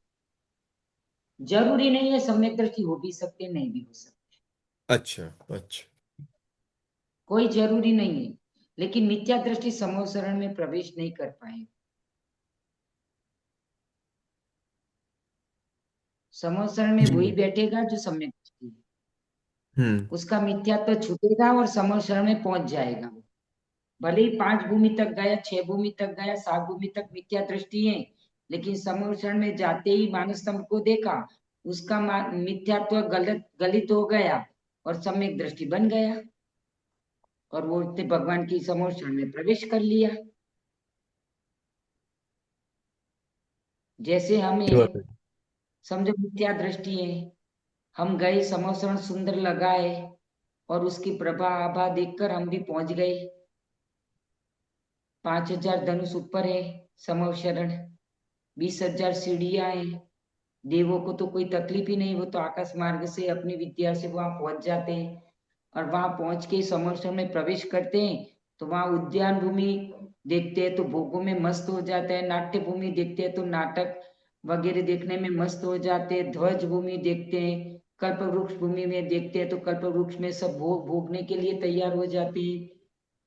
जरूरी नहीं है सम्यक दृष्टि हो भी सकते, नहीं भी हो सकते, अच्छा अच्छा। कोई जरूरी नहीं है। लेकिन मिथ्या दृष्टि समोसरण में प्रवेश नहीं कर पाए। समोसरण में जी। वही बैठेगा जो सम्यक दृष्टि है, हम्म। उसका मिथ्यात्व छूटेगा और समोसरण में पहुंच जाएगा वो। भले ही 5 भूमि तक गया, 6 भूमि तक गया, 7 भूमि तक मिथ्या दृष्टि है, लेकिन समोसरण में जाते ही मानस स्तंभ को देखा, उसका मिथ्यात्व गलत गलित हो गया और सम्यक दृष्टि बन गया, और वो भगवान की समोसरण में प्रवेश कर लिया। जैसे ये बात हमें है। समझो मिथ्या दृष्टि है, हम गए, समोसरण सुंदर लगाए और उसकी प्रभा आभा देखकर हम भी पहुंच गए। 5,000 धनुष ऊपर है समोसरण, 20,000 सीढ़ियां हैं। देवों को तो कोई तकलीफ ही नहीं, वो तो आकाश मार्ग से अपनी विद्या से वहां पहुंच जाते हैं, और वहां पहुंच के समोसरण में प्रवेश करते हैं तो वहां उद्यान भूमि देखते हैं तो भोगों में मस्त हो जाते हैं, नाट्य भूमि देखते हैं तो नाटक वगैरह देखने में मस्त हो जाते हैं, ध्वज भूमि देखते हैं, कल्प वृक्ष भूमि में देखते हैं तो कल्प वृक्ष में सब भोग भोगने के लिए तैयार हो जाते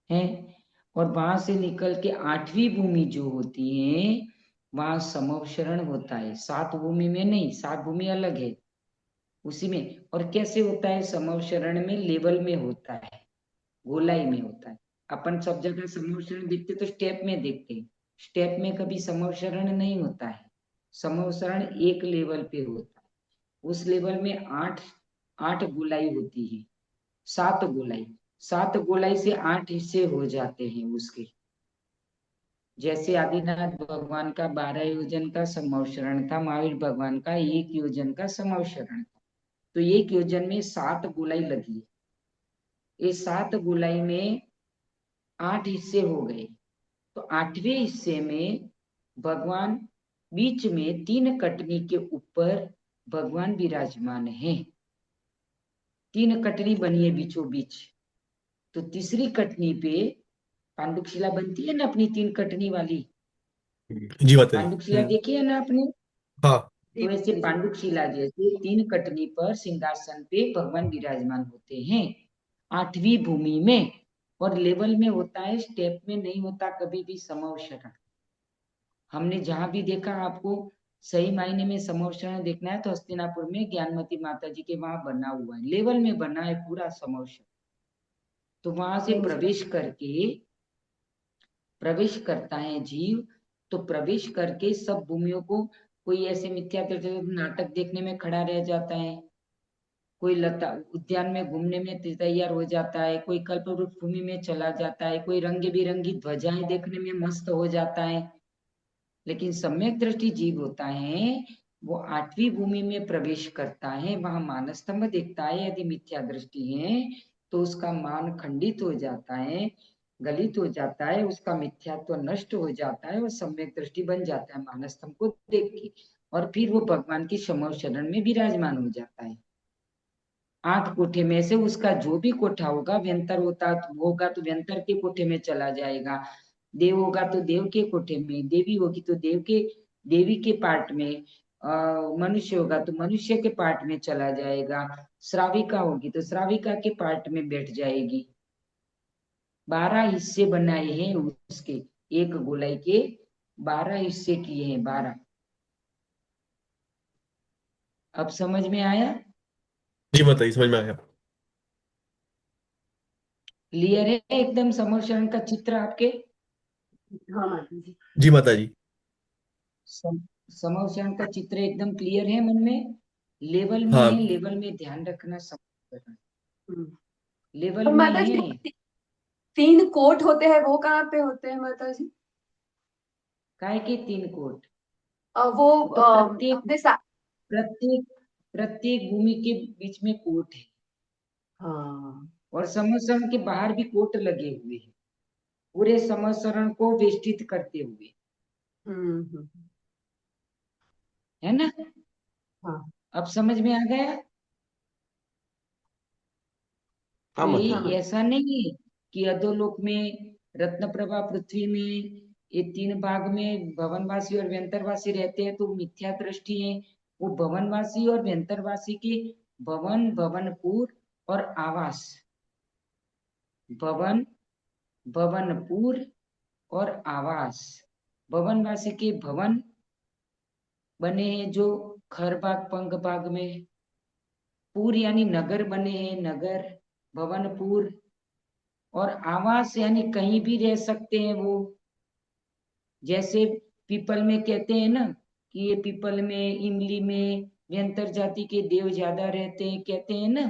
हैं। और वहां से निकल के 8वीं भूमि जो होती है, वहां समवशरण होता है। 7 भूमि में नहीं, 7 भूमि अलग है उसी में। और कैसे होता है समवशरण में? लेवल में होता है, गोलाई में होता है। अपन सब जगह समवशरण देखते तो स्टेप में देखते हैं, स्टेप में कभी समवशरण नहीं होता है। समवशरण एक लेवल पे होता है, उस लेवल में 8 8 गोलाई होती है, 7 गोलाई, 7 गोलाई से 8 हिस्से हो जाते हैं उसके। जैसे आदिनाथ भगवान का 12 योजन का समवशरण था, महावीर भगवान का 1 योजन का समवशरण था, तो 1 योजन में 7 गोलाई लगी। ये 7 गोलाई में 8 हिस्से हो गए, तो 8वें हिस्से में भगवान बीच में 3 कटनी के ऊपर भगवान विराजमान है। 3 कटनी बनी है बीचों बीच, तो तीसरी कटनी पे पांडुकशिला बनती है ना अपनी 3 कटनी वाली। जी बात है। पांडुकशिला देखी है ना आपने? हाँ। तो ऐसे पांडुकशिला जैसे 3 कटनी पर सिंहासन पे भगवान विराजमान होते हैं 8वीं भूमि में। और लेवल में होता है, स्टेप में नहीं होता कभी भी समवशरण। हमने जहां भी देखा, आपको सही मायने में समवशरण देखना है तो हस्तिनापुर में ज्ञानमती माता जी के वहां बना हुआ है, लेवल में बना है पूरा समवशरण। तो वहां से प्रवेश करता है जीव, तो प्रवेश करके सब भूमियों को, कोई ऐसे मिथ्या नाटक देखने में खड़ा रह जाता है, कोई लता उद्यान में घूमने में तैयार हो जाता है, कोई कल्प वृक्ष भूमि में चला जाता है, कोई रंग बिरंगी ध्वजाएं देखने में मस्त हो जाता है। लेकिन सम्यक दृष्टि जीव होता है, वो 8वीं भूमि में प्रवेश करता है, वहां मानस्तंभ देखता है। यदि मिथ्या दृष्टि है तो उसका मान खंडित हो जाता है, गलित हो जाता है, उसका मिथ्यात्व नष्ट हो जाता है और सम्यक दृष्टि बन जाता है मानस्तंभ को देख के, और फिर वो भगवान की समव शरण में विराजमान हो जाता है। 8 कोठे में से उसका जो भी कोठा होगा, व्यंतर होगा तो व्यंतर के कोठे में चला जाएगा, देव होगा तो देव के कोठे में, देवी होगी तो देवी के पार्ट में, मनुष्य होगा तो मनुष्य के पार्ट में चला जाएगा, श्राविका होगी तो श्राविका के पार्ट में बैठ जाएगी। 12 हिस्से बनाए हैं उसके, एक गोलाई के 12 हिस्से किए हैं, 12। अब समझ में आया? जी बताइए, समझ में आया। क्लियर है एकदम समोशरण का चित्र आपके? हाँ माता जी। जी माता जी। समोशरण का चित्र एकदम क्लियर है मन में? लेवल में है, हाँ। लेवल में ध्यान रखना समोशरण हम्म। लेवल और में माता जी, है। 3 कोट होते हैं, वो कहाँ पे होते हैं माता जी? काय के 3 कोट? वो वो तो प्रत्येक अपने प्रत्येक प्रत्येक भूमि के बीच में कोट है, हाँ। और समोशरण के बाहर भी कोट लगे हुए हैं, पूरे समोशरण को वेष्टित करते हुए, हम्म। है ना? हाँ अब समझ में आ गया? हाँ तो माता जी। हाँ ये ऐसा नहीं है कि अधोलोक में, रत्न प्रभा पृथ्वी में ये 3 भाग में भवनवासी और व्यंतरवासी रहते हैं, तो मिथ्या दृष्टि है। वो भवनवासी और व्यंतरवासी के भवन, भवनपुर और आवास, भवन, भवनपुर और आवास। भवनवासी के भवन बने हैं जो खर भाग, पंख भाग में। पुर यानी नगर बने हैं, नगर, भवनपुर। और आवास यानी कहीं भी रह सकते हैं वो। जैसे पीपल में कहते हैं ना कि ये पीपल में, इमली में व्यंतर जाति के देव ज्यादा रहते हैं, कहते हैं ना,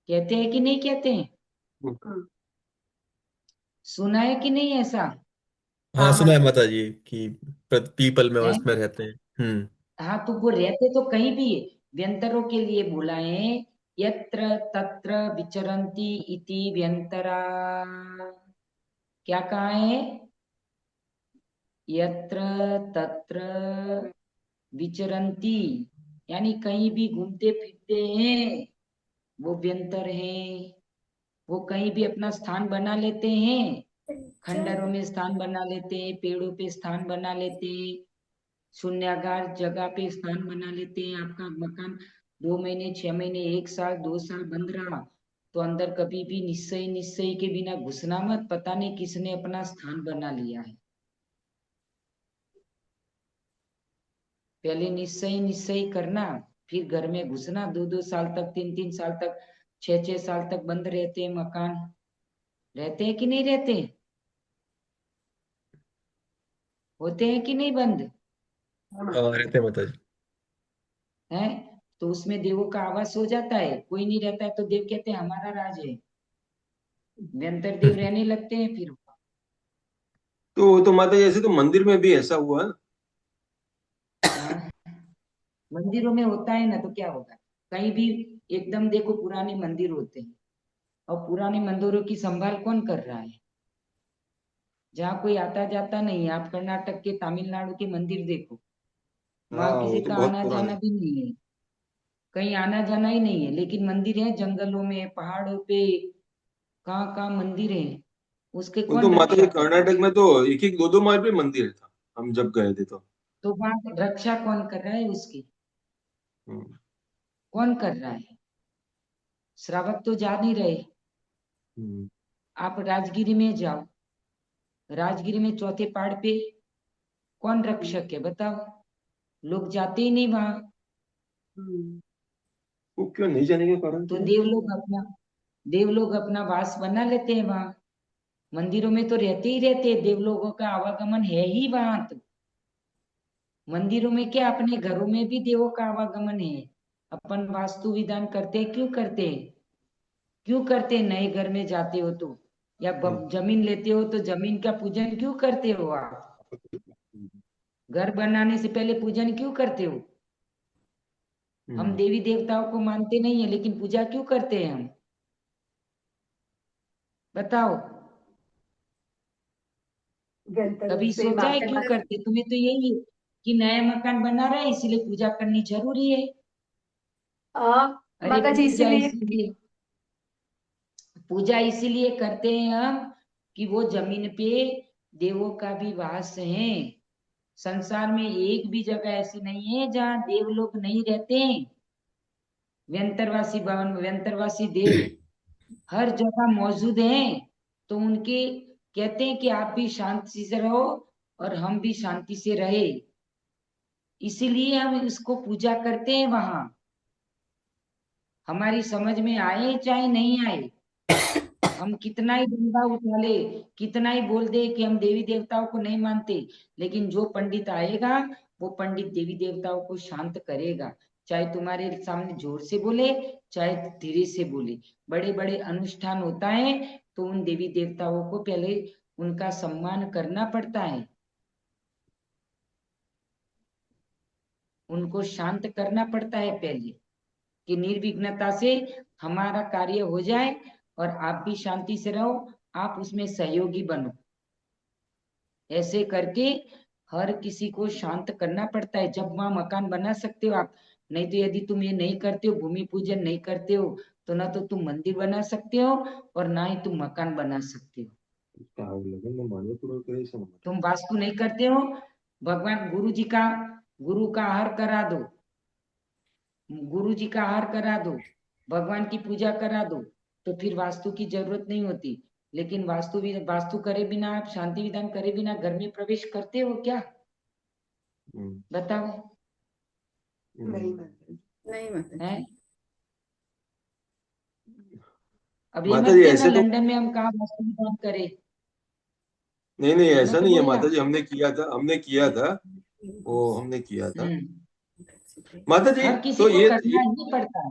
कहते हैं कि नहीं कहते हैं? सुना है कि नहीं ऐसा? हाँ, सुना है हाँ। माता जी कि पीपल में और है? इसमें रहते हैं। हाँ, तो वो रहते तो कहीं भी है। व्यंतरों के लिए बोला है, यत्र तत्र विचरन्ति इति व्यंतरा। क्या कहा है? यत्र तत्र विचरन्ति, यानी कहीं भी घूमते फिरते हैं, वो व्यंतर हैं। वो कहीं भी अपना स्थान बना लेते हैं, खंडरों में स्थान बना लेते हैं, पेड़ों पे स्थान बना लेते हैं, शून्यागार जगह पे स्थान बना लेते हैं। आपका मकान 2 महीने, 6 महीने, 1 साल, 2 साल बंद रहा, तो अंदर कभी भी निश्चय के बिना घुसना मत, पता नहीं किसने अपना स्थान बना लिया है। पहले निश्चय करना, फिर घर में घुसना। 2-2 साल तक, 3-3 साल तक, 6-6 साल तक बंद रहते हैं मकान। रहते हैं कि नहीं रहते? होते हैं कि नहीं बंद? रहते हैं माता जी। है, तो उसमें देवों का आवास हो जाता है। कोई नहीं रहता है तो देव कहते हैं हमारा राज है। व्यंतर देव रहने लगते हैं फिर। तो माता जी, ऐसे तो मंदिर में भी ऐसा हुआ है। हाँ, मंदिरों में होता है ना, तो क्या होगा? कहीं भी एकदम देखो, पुराने मंदिर होते हैं, और पुराने मंदिरों की संभाल कौन कर रहा है? जहाँ कोई आता जाता नहीं है। आप कर्नाटक के, तमिलनाडु के मंदिर देखो, हाँ, वहां वो किसी तो का बहुत आना पुराने जाना हैं। भी नहीं है, कहीं आना जाना ही नहीं है, लेकिन मंदिर है जंगलों में, पहाड़ों पे, कहाँ कहाँ मंदिर है। उसके वो तो कौन माता जी, रक्षा कर रहा है? कर्नाटक में तो एक एक 2-2 माइल पे मंदिर था, हम जब गए थे तो। तो वहां रक्षा कौन कर रहा है उसकी? हम्म। कौन कर रहा है? श्रावक तो जा नहीं रहे। हम्म। आप राजगिरी में जाओ, राजगिरी में चौथे पहाड़ पे कौन रक्षक है बताओ? लोग जाते ही नहीं वहां। वो क्यों नहीं जाने के कारण तो क्या है? देवलोग अपना वास बना लेते हैं वहां। मंदिरों में तो रहते ही रहते हैं, देवलोगों का आवागमन है ही वहां। तो मंदिरों में क्या, अपने घरों में भी देवों का आवागमन है। अपन वास्तु विधान करते हैं, क्यों करते हैं? क्यों करते हैं? नए घर में जाते हो तो, या हम्म। जमीन लेते हो तो जमीन का पूजन क्यों करते हो आप? घर बनाने से पहले पूजन क्यों करते हो? हम हम्म। देवी देवताओं को मानते नहीं है, लेकिन पूजा क्यों करते हैं हम? बताओ, कभी से सोचा है क्यों करते? तुम्हें तो यही है कि नया मकान बना रहा है, इसीलिए पूजा करनी जरूरी है। अरे माता जी इसीलिए पूजा इसीलिए करते हैं हम कि वो जमीन पे देवों का भी वास है। संसार में एक भी जगह ऐसी नहीं है जहाँ देव लोग नहीं रहते हैं। व्यंतरवासी भवन, व्यंतरवासी देव हर जगह मौजूद हैं। तो उनके कहते हैं कि आप भी शांति से रहो और हम भी शांति से रहे, इसीलिए हम इसको पूजा करते हैं वहां। हमारी समझ में आए चाहे नहीं आए, हम कितना ही डंडा उठा ले, कितना ही बोल दे कि हम देवी देवताओं को नहीं मानते, लेकिन जो पंडित आएगा वो पंडित देवी देवताओं को शांत करेगा। चाहे तुम्हारे सामने जोर से बोले, चाहे धीरे से बोले। बड़े बड़े अनुष्ठान होता है, तो उन देवी देवताओं को पहले उनका सम्मान करना पड़ता है, उनको शांत करना पड़ता है पहले, कि निर्विघ्नता से हमारा कार्य हो जाए और आप भी शांति से रहो, आप उसमें सहयोगी बनो। ऐसे करके हर किसी को शांत करना पड़ता है, जब वहां मकान बना सकते हो आप। नहीं तो यदि तुम ये नहीं करते हो, भूमि पूजन नहीं करते हो, तो ना तो तुम मंदिर बना सकते हो और ना ही तुम मकान बना सकते हो। આવું લગ્નમાં માનવપૂર્વક રહે છે ને માટે. तुम वास्तु नहीं करते हो, भगवान गुरु का आहार करा दो, गुरु जी का आहार करा दो, भगवान की पूजा करा दो, तो फिर वास्तु की जरूरत नहीं होती। लेकिन वास्तु करे बिना, आप शांति विधान करे बिना घर में प्रवेश करते हो क्या? હમ. बताओ। नहीं माताजी, नहीं है माताजी। अब ये मत माताजी कहना ऐसे तो लंदन में हम कहाँ वास्तु विधान करे। नहीं नहीं मैंने ऐसा तो नहीं है बोला। माताजी, हमने किया था वो हमने किया था हम्म, माताजी। हर किसी तो को ये करना नहीं पड़ता है।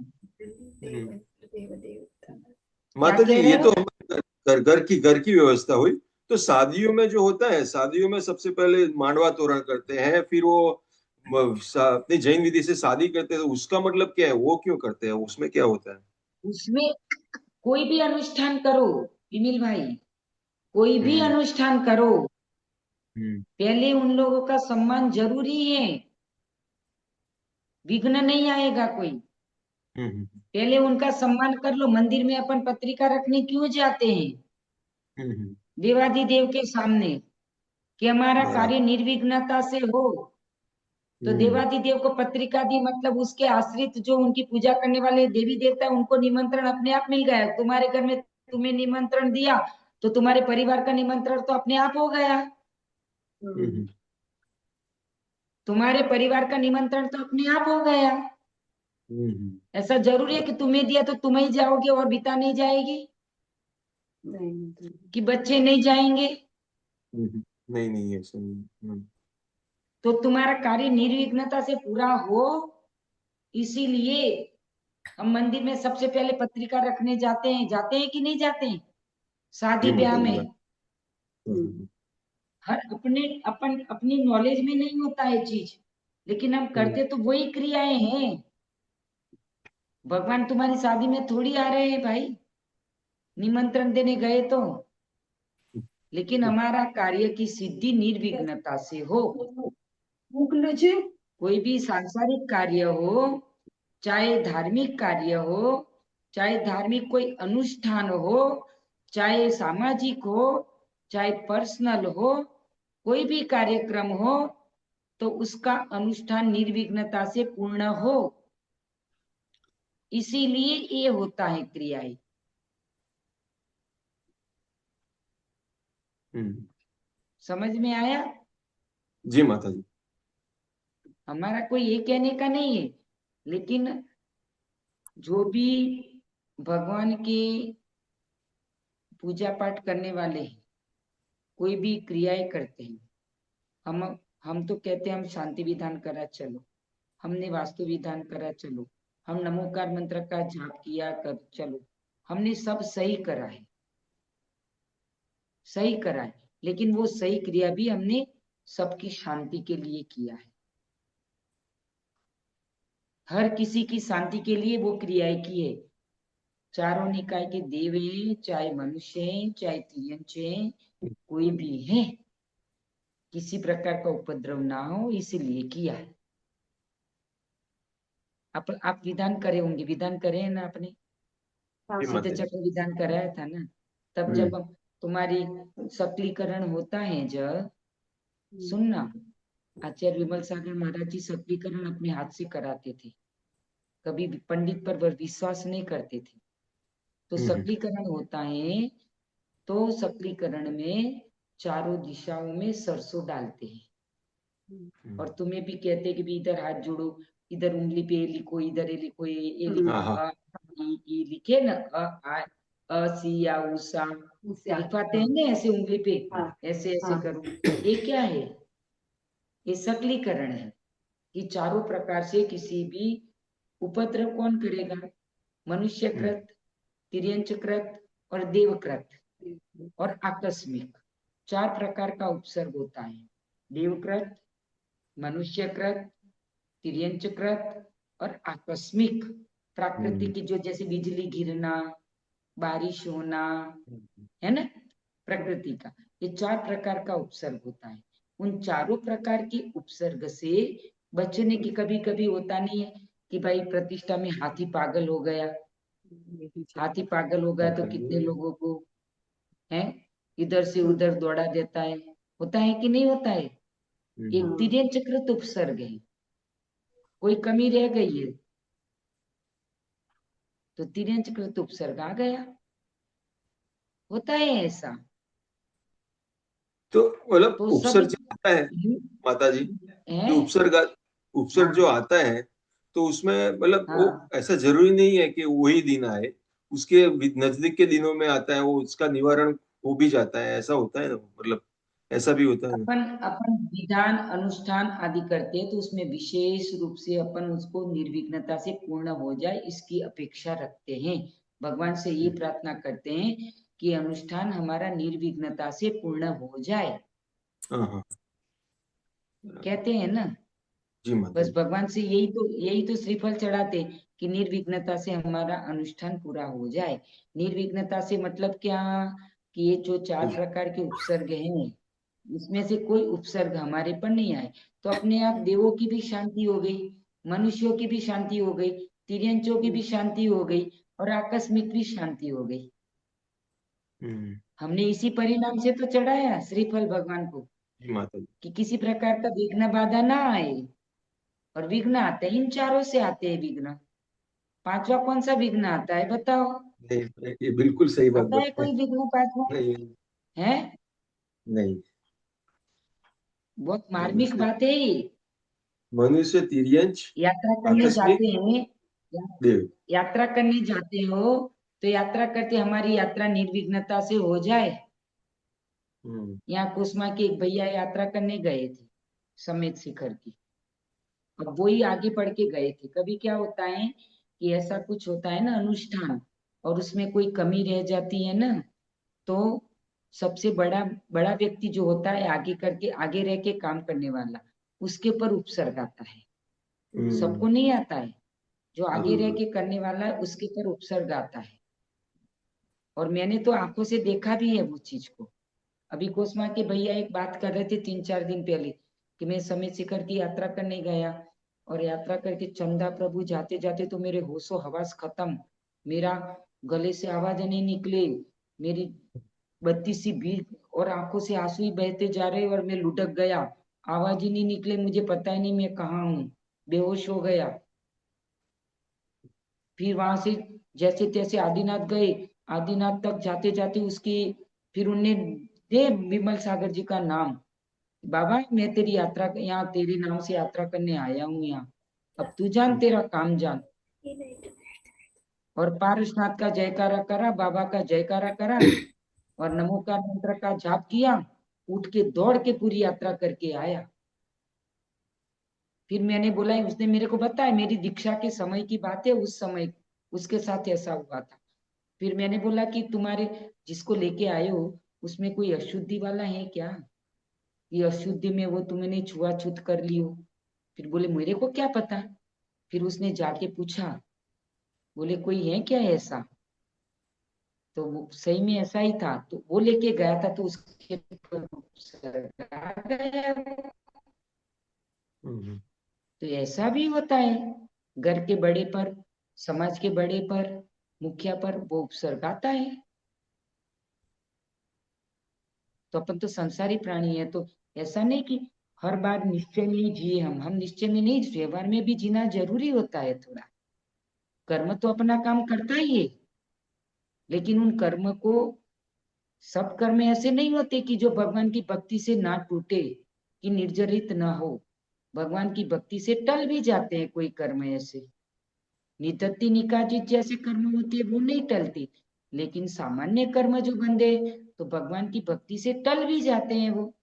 माताजी कह रहे ये हो? तो हमारे घर की व्यवस्था हुई। तो शादियों में जो होता है, शादियों में सबसे पहले मांडवा तोरण करते हैं, फिर वो अपनी जैन विधि से शादी करते हैं। तो उसका मतलब क्या है, वो क्यों करते हैं, उसमें क्या होता है? उसमें कोई भी अनुष्ठान करो विमिल भाई, कोई भी हम्म अनुष्ठान करो, हम्म पहले उन लोगों का सम्मान जरूरी है, विघ्न नहीं आएगा कोई। हम्म पहले उनका सम्मान कर लो। मंदिर में अपन पत्रिका रखने क्यों जाते हैं? हम्म देवाधिदेव के सामने कि हमारा बराबर। कार्य निर्विघ्नता से हो। तो हम्म देवाधिदेव को पत्रिका दी, मतलब उसके आश्रित जो उनकी पूजा करने वाले देवी देवता, उनको निमंत्रण अपने आप मिल गया। तुम्हारे घर में तुम्हें निमंत्रण दिया, तो तुम्हारे परिवार का निमंत्रण तो अपने आप हो गया। हम्म तुम्हारे परिवार का निमंत्रण तो अपने आप हो गया। हम्म ऐसा जरूरी है कि तुम्हें दिया तो तुम ही जाओगे और बीता नहीं जाएगी, नहीं माताजी। कि बच्चे नहीं जाएंगे? नहीं नहीं ऐसा नहीं। तो तुम्हारा कार्य निर्विघ्नता से पूरा हो, इसीलिए हम मंदिर में सबसे पहले पत्रिका रखने जाते हैं कि नहीं जाते हैं? शादी जी ब्याह माताजी में हर अपनी नॉलेज में नहीं होता है चीज, लेकिन हम करते तो वही क्रियाएं हैं। भगवान तुम्हारी शादी में थोड़ी आ रहे हैं भाई, निमंत्रण देने गए तो। लेकिन हमारा कार्य की सिद्धि निर्विघ्नता से हो। कोई भी सांसारिक कार्य हो, चाहे धार्मिक कार्य हो, चाहे धार्मिक कोई अनुष्ठान हो, चाहे सामाजिक हो, चाहे पर्सनल हो, कोई भी कार्यक्रम हो, तो उसका अनुष्ठान निर्विघ्नता से पूर्ण हो। इसीलिए ये होता है क्रियाएं। समझ में आया? जी माताजी। हमारा कोई ये कहने का नहीं है, लेकिन जो भी भगवान की पूजा पाठ करने वाले हैं, कोई भी क्रियाएं करते हैं, हम तो कहते हैं हम शांति विधान करा चलो, हमने वास्तु विधान करा चलो, हम नमोकार मंत्र का जाप किया कर चलो, हमने सब सही करा है, सही करा है। लेकिन वो सही क्रिया भी हमने सबकी शांति के लिए किया है। हर किसी की शांति के लिए वो क्रियाएं की है। चारों निकाय के देव हैं, चाहे मनुष्य हैं, चाहे तिर्यंच हैं, कोई भी है, किसी प्रकार का उपद्रव ना हो, इसीलिए किया है। आप विधान करे होंगे, विधान करे हैं ना आपने? हाँ, जी सिद्ध माताजी। चक्र विधान कराया था ना? तब जब तुम्हारी सक्लीकरण होता है, जब सुनना, आचार्य विमल सागर महाराज जी सक्लीकरण अपने हाथ से कराते थे, कभी भी पंडित पर वह विश्वास नहीं करते थे। तो सक्लीकरण होता है, तो सक्लीकरण में चारों दिशाओं में सरसों डालते हैं, और तुम्हें भी कहते हैं कि भी इधर हाथ जोड़ो, इधर उंगली पे लिखो, इधर ये लिखो, ये लिखो, हाँ ये लिखे ना, अ सी या उषा लिखवाते हैं ना, ऐसे उंगली पे, ऐसे ऐसे करो। ये क्या है? ये सक्लीकरण है, कि चारों प्रकार से किसी भी उपद्रव कौन करेगा? मनुष्यकृत, तिर्यंचकृत और देवकृत और आकस्मिक, चार प्रकार का उपसर्ग होता है। देवकृत, मनुष्यकृत, तिर्यंचकृत और आकस्मिक, प्राकृतिक की, जो जैसे बिजली गिरना, बारिश होना, है ना, प्रकृति का, ये चार प्रकार का उपसर्ग होता है। उन चारों प्रकार के उपसर्ग से बचने की, कभी कभी होता नहीं है कि भाई प्रतिष्ठा में हाथी पागल हो गया, हाथी पागल हो गया तो कितने लोगों को है, इधर से उधर दौड़ा देता है। होता है कि नहीं होता है? ये तिर्यंचकृत उपसर्ग है। कोई कमी रह गई है तो तिर्यंचकृत उपसर्ग आ गया। होता है ऐसा। तो मतलब तो सब उपसर्ग जो आता है माता जी, है। जो उपसर्ग जो हाँ आता है, तो उसमें मतलब वो हाँ, ऐसा जरूरी नहीं है कि वही दिन आए, उसके नजदीक के दिनों में आता है, वो उसका निवारण हो भी जाता है, ऐसा होता है ना, मतलब ऐसा भी होता है ना। अपन अपन विधान अनुष्ठान आदि करते हैं तो उसमें विशेष रूप से अपन उसको निर्विघ्नता से पूर्ण हो जाए इसकी अपेक्षा रखते हैं। भगवान से ये प्रार्थना करते हैं कि अनुष्ठान हमारा निर्विघ्नता से पूर्ण हो जाए। हाँ हाँ, कहते हैं ना। जी माता बस जी। भगवान से यही तो श्रीफल चढ़ाते कि निर्विघ्नता से हमारा अनुष्ठान पूरा हो जाए। निर्विघ्नता से मतलब क्या? कि ये जो 4 प्रकार के उपसर्ग हैं इसमें से कोई उपसर्ग हमारे पर नहीं आए तो अपने आप देवों की भी शांति हो गई, मनुष्यों की भी शांति हो गई, तिर्यंचों की भी शांति हो गई और आकस्मिक भी शांति हो गई। हम्म, हमने इसी परिणाम से तो चढ़ाया श्रीफल भगवान को जी माता जी। कि किसी प्रकार का विघ्न बाधा ना आए। और विघ्न आते हैं, इन चारों से आते हैं विघ्न। पांचवा कौन सा विघ्न आता है बताओ? नहीं, ये बिल्कुल सही बात पता है बताए। कोई विघ्न पांचवा? नहीं है? नहीं, बहुत मार्मिक मनुष्य बात है ये। मनुष्य, तिर्यंच, यात्रा करने आकस्मिक, जाते हैं, देव। यात्रा करने जाते हो तो यात्रा करते हमारी यात्रा निर्विघ्नता से हो जाए। हम्म यहाँ कुसमा के एक भैया यात्रा करने गए थे समेत शिखर की। अब वो ही आगे बढ़ के गए थे। कभी क्या होता है कि ऐसा कुछ होता है ना अनुष्ठान और उसमें कोई कमी रह जाती है ना, तो सबसे बड़ा बड़ा व्यक्ति जो होता है आगे करके आगे रह के काम करने वाला, उसके ऊपर उपसर्ग आता है। हम्म, सबको नहीं आता है। जो आगे रह हाँ, के करने वाला है उसके ऊपर उपसर्ग आता है। और मैंने तो आंखों से देखा भी है वो चीज को। अभी कोसमा के भैया एक बात कर रहे थे 3-4 दिन पहले कि मैं समेत शिखर की यात्रा करने गया और यात्रा करके चंदा प्रभु जाते जाते तो मेरे होशो हवास खत्म। मेरा गले से आवाज नहीं निकले, मेरी बत्ती सी भीग और आंखों से आंसू ही बहते जा रहे और मैं लुढ़क गया। आवाज ही नहीं निकले, मुझे पता ही नहीं मैं कहाँ हूँ। बेहोश हो गया। फिर वहां से जैसे तैसे आदिनाथ गए। आदिनाथ तक जाते जाते उसकी फिर उनने दे विमल सागर जी का नाम। बाबा मैं तेरी यात्रा यहाँ तेरे नाम से यात्रा करने आया हूँ यहाँ। अब तू जान तेरा काम जान। ये नहीं तो और पारसनाथ का जयकारा करा, बाबा का जयकारा करा और नमोकार मंत्र का जाप किया। उठ के दौड़ के पूरी यात्रा करके आया। फिर मैंने बोला उसने मेरे को बताया मेरी दीक्षा के समय की बात है, उस समय उसके साथ ऐसा हुआ था। फिर मैंने बोला कि तुम्हारे जिसको लेके आए हो उसमें कोई अशुद्धि वाला है क्या? ये अशुद्धि में वो तुमने छुआछूत कर ली हो। फिर बोले मेरे को क्या पता। फिर उसने जाके पूछा, बोले कोई है क्या ऐसा? तो वो सही में ऐसा ही था तो वो लेके गया था तो उसके ऊपर उपसर्ग आ गया वो। हम्म, तो ऐसा भी होता है। घर के बड़े पर, समाज के बड़े पर, मुखिया पर वो उपसर्ग आता है। तो अपन तो संसारी प्राणी है तो ऐसा नहीं कि हर बार निश्चय में ही जिए। हम निश्चय में नहीं, व्यवहार में भी जीना जरूरी होता है थोड़ा। कर्म तो अपना काम करता ही है लेकिन उन कर्म को, सब कर्म ऐसे नहीं होते कि जो भगवान की भक्ति से ना टूटे, कि निर्जरित ना हो। भगवान की भक्ति से टल भी जाते हैं कोई कर्म ऐसे। निदत्ति निकाजित जैसे कर्म होते हैं वो नहीं टलते। लेकिन सामान्य कर्म जो बंदे तो भगवान की भक्ति से टल भी जाते हैं वो।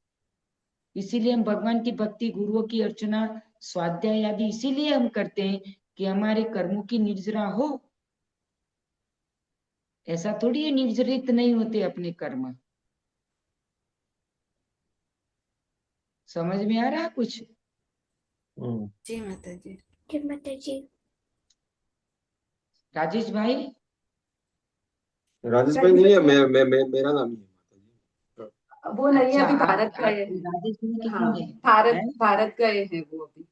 इसीलिए हम भगवान की भक्ति, गुरुओं की अर्चना, स्वाध्याय आदि इसीलिए हम करते हैं कि हमारे कर्मों की निर्जरा हो। ऐसा थोड़ी है निर्जरित नहीं होते अपने कर्म। समझ में आ रहा कुछ? हम्म। जी माता जी। जी माता जी। राजेश भाई। राजेश भाई नहीं है, मेरा नाम ही है माता जी। वो नहीं है, अच्छा, अभी भारत आप गए हैं। राजेश भाई हाँ, कितने भारत हैं? भारत गए हैं वो अभी।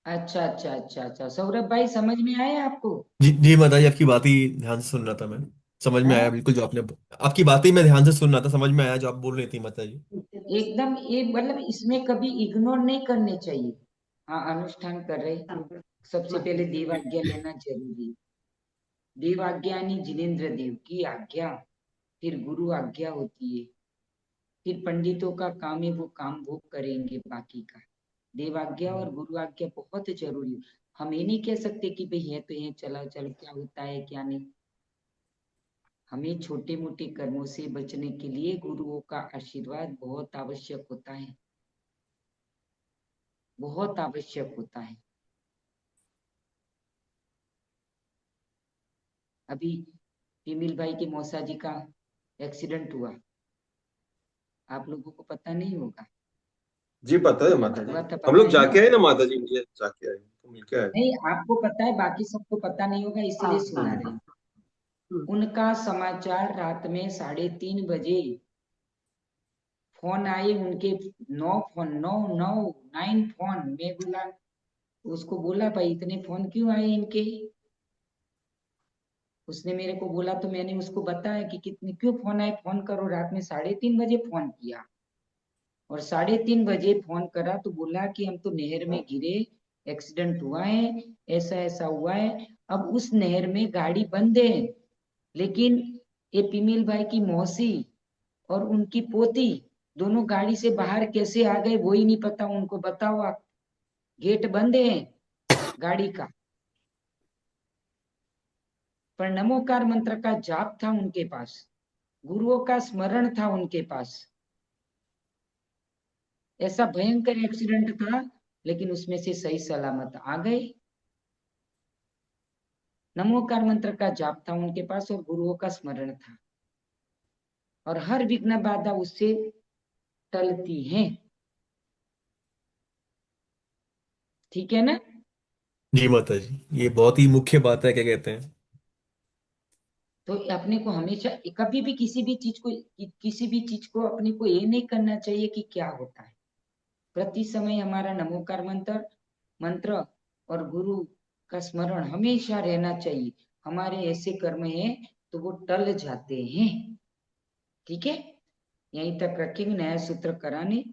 अच्छा अच्छा अच्छा अच्छा, सौरभ भाई समझ में आया आपको? जी जी माता जी, आपकी बात ही ध्यान से सुन रहा था मैं। समझ में हाँ, आया बिल्कुल, जो आपने आपकी बातें मैं ध्यान से सुन रहा था, समझ में आया जो आप बोल रही थी माता जी। एकदम ये मतलब इसमें कभी इग्नोर नहीं करने चाहिए। हाँ, अनुष्ठान कर रहे, सबसे पहले देव आज्ञा लेना जरूरी है। देव आज्ञा यानी जिनेन्द्र देव की आज्ञा, फिर गुरु आज्ञा होती है, फिर पंडितों का काम है वो काम भोग करेंगे बाकी का। देव आज्ञा और गुरु आज्ञा बहुत जरूरी है। हम ये नहीं कह सकते कि भाई है तो है, चला चल, क्या होता है क्या नहीं। हमें छोटे मोटे कर्मों से बचने के लिए गुरुओं का आशीर्वाद बहुत आवश्यक होता है, बहुत आवश्यक होता है। अभी विमिल भाई के मौसा जी का एक्सीडेंट हुआ, आप लोगों को पता नहीं होगा। जी पता है माता जी, हुआ था, हम पता लोग है ना? जाके आए ना माता जी, इंडिया जाके आए तो मिलके आए। नहीं, आपको पता है, बाकी सबको पता नहीं होगा, इसीलिए हाँ, सुना रहे हैं। उनका समाचार रात में 3:30 बजे फोन आए उनके। 9 फोन, 9 9 9 फोन। मैं बोला, उसको बोला भाई इतने फोन क्यों आए इनके। उसने मेरे को बोला तो मैंने उसको बताया कि कितने क्यों फोन आए, फोन करो। रात में 3:30 बजे फोन किया, और 3:30 बजे फोन करा तो बोला कि हम तो नहर में गिरे, एक्सीडेंट हुआ है, ऐसा ऐसा हुआ है। अब उस नहर में गाड़ी बंद है, लेकिन ये पिमील भाई की मौसी और उनकी पोती दोनों गाड़ी से बाहर कैसे आ गए वो ही नहीं पता उनको। बताओ आप, गेट बंद है गाड़ी का, पर नमोकार मंत्र का जाप था उनके पास, गुरुओं का स्मरण था उनके पास। ऐसा भयंकर एक्सीडेंट था, लेकिन उसमें से सही सलामत आ गए। नमोकार मंत्र का जाप था उनके पास और गुरुओं का स्मरण था, और हर विघ्न बाधा उससे टलती है। ठीक है ना? जी माता जी, ये बहुत ही मुख्य बात है, क्या कहते हैं। तो अपने को हमेशा कभी भी किसी भी चीज को अपने को ये नहीं करना चाहिए कि क्या होता है। प्रति समय हमारा नमोकार मंत्र मंत्र और गुरु का स्मरण हमेशा रहना चाहिए। हमारे ऐसे कर्म हैं तो वो टल जाते हैं। ठीक है, यहीं तक रखेंगे। नया सूत्र कराने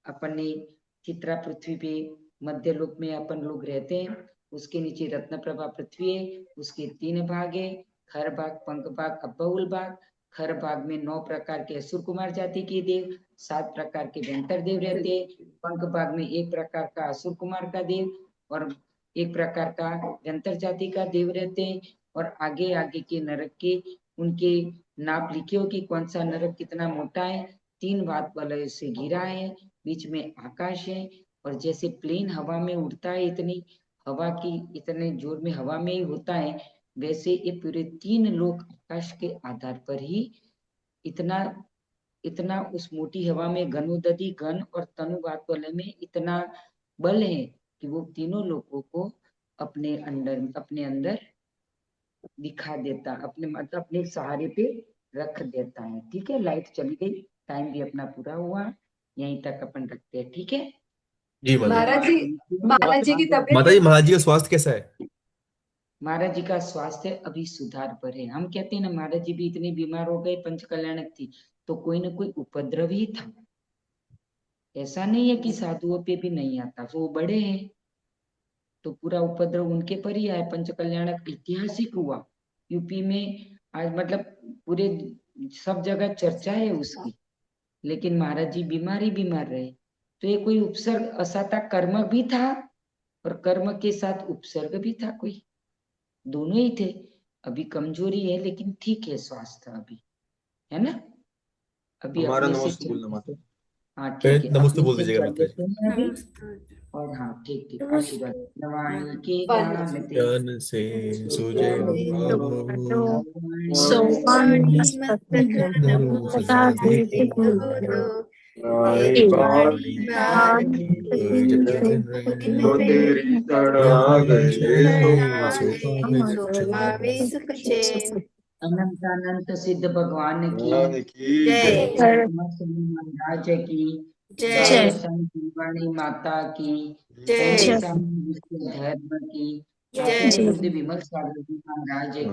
अपन ने चित्रा पृथ्वी पे मध्य लोक में अपन लोग रहते हैं, उसके नीचे रत्न प्रभा पृथ्वी है, उसके 3 भाग है, खर भाग, पंख भाग, अब्बहुल भाग। खर भाग में 9 प्रकार के असुर कुमार जाति के देव, 7 प्रकार के व्यंतर देव रहते हैं। पंख भाग में 1 प्रकार का असुर कुमार का देव और 1 प्रकार का व्यंतर जाति का देव रहते हैं। और आगे आगे के नरक के उनके नाप लिखे हो कि कौन सा नरक कितना मोटा है। 3 वात वलय से घिरा है, बीच में आकाश है, और जैसे प्लेन हवा में उड़ता है, इतनी हवा की इतने जोर में हवा में ही होता है, वैसे ये पूरे 3 लोक आकाश के आधार पर ही इतना इतना उस मोटी हवा में घनोदधि घन और तनु वात वलय में इतना बल है कि वो तीनों लोगों को अपने अंदर दिखा देता, अपने मतलब अपने सहारे पे रख देता है। ठीक है, लाइट चली गई, टाइम भी अपना पूरा हुआ, यहीं तक अपन रखते हैं। ठीक है। जी माता जी। महाराज जी, महाराज जी की तबीयत माता जी, कैसी महाराज है? जी का स्वास्थ्य कैसा है? महाराज जी का स्वास्थ्य अभी सुधार पर है। हम कहते हैं ना, महाराज जी भी इतने बीमार हो गए, पंच कल्याणक थी तो कोई ना कोई उपद्रव ही था। ऐसा नहीं है कि साधुओं पे भी नहीं आता, वो बड़े हैं तो पूरा उपद्रव उनके पर ही आया। पंच कल्याणक ऐतिहासिक हुआ यूपी में, आज मतलब पूरे सब जगह चर्चा है उसकी। लेकिन महाराज जी बीमार ही बीमार रहे, तो ये कोई उपसर्ग ऐसा था, कर्म भी था और कर्म के साथ उपसर्ग भी था, कोई दोनों ही थे। अभी कमजोरी है लेकिन ठीक है स्वास्थ्य अभी, है ना? अभी हमारा अपने से नमस्ते चल बोलना लेते। माता जी। हाँ ठीक है, नमस्ते अपने बोल से दीजिएगा चल माता जी। लेते हैं अभी। नमस्ते। और हाँ ठीक ठीक, आशीर्वाद। नमस्ते। नवाणी के वन गान ते ज्ञान से सुजय सुखदो सोपानी सोपानी मस्त धरो धरो सदा सदा देते देते गुरु। गुरु एक बारी बाणी बारी जब दिन तो पे तेरी शरण आ ज्ञान गए सो शरणा से सो गए पावे सो सुख पावे सुख चैन। अनंत अनंत सिद्ध भगवान की भगवान की जय जय। महाराज की जय जय, संत वाणी माता की जय जय, स्वामी विष्णु धर्म की जय जय गुरुदेव विमल सागर जी महाराज की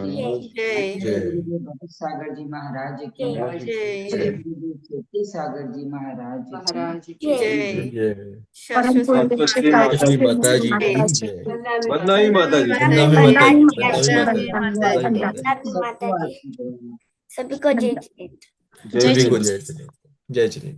जय जय गुरुदेव भगत सागर जी महाराज की जय जय गुरुदेव खेती सागर जी महाराज की महाराज की जय जय शाश्वत श्री श्री माता माता जी की जय जय वंदनाई माता जी वंदनामी माता जी वंदनामी वंदनामी माता जी माता जी सबको आशीर्वाद। सभी को जय जय सभी श्री को जय जय जय जय।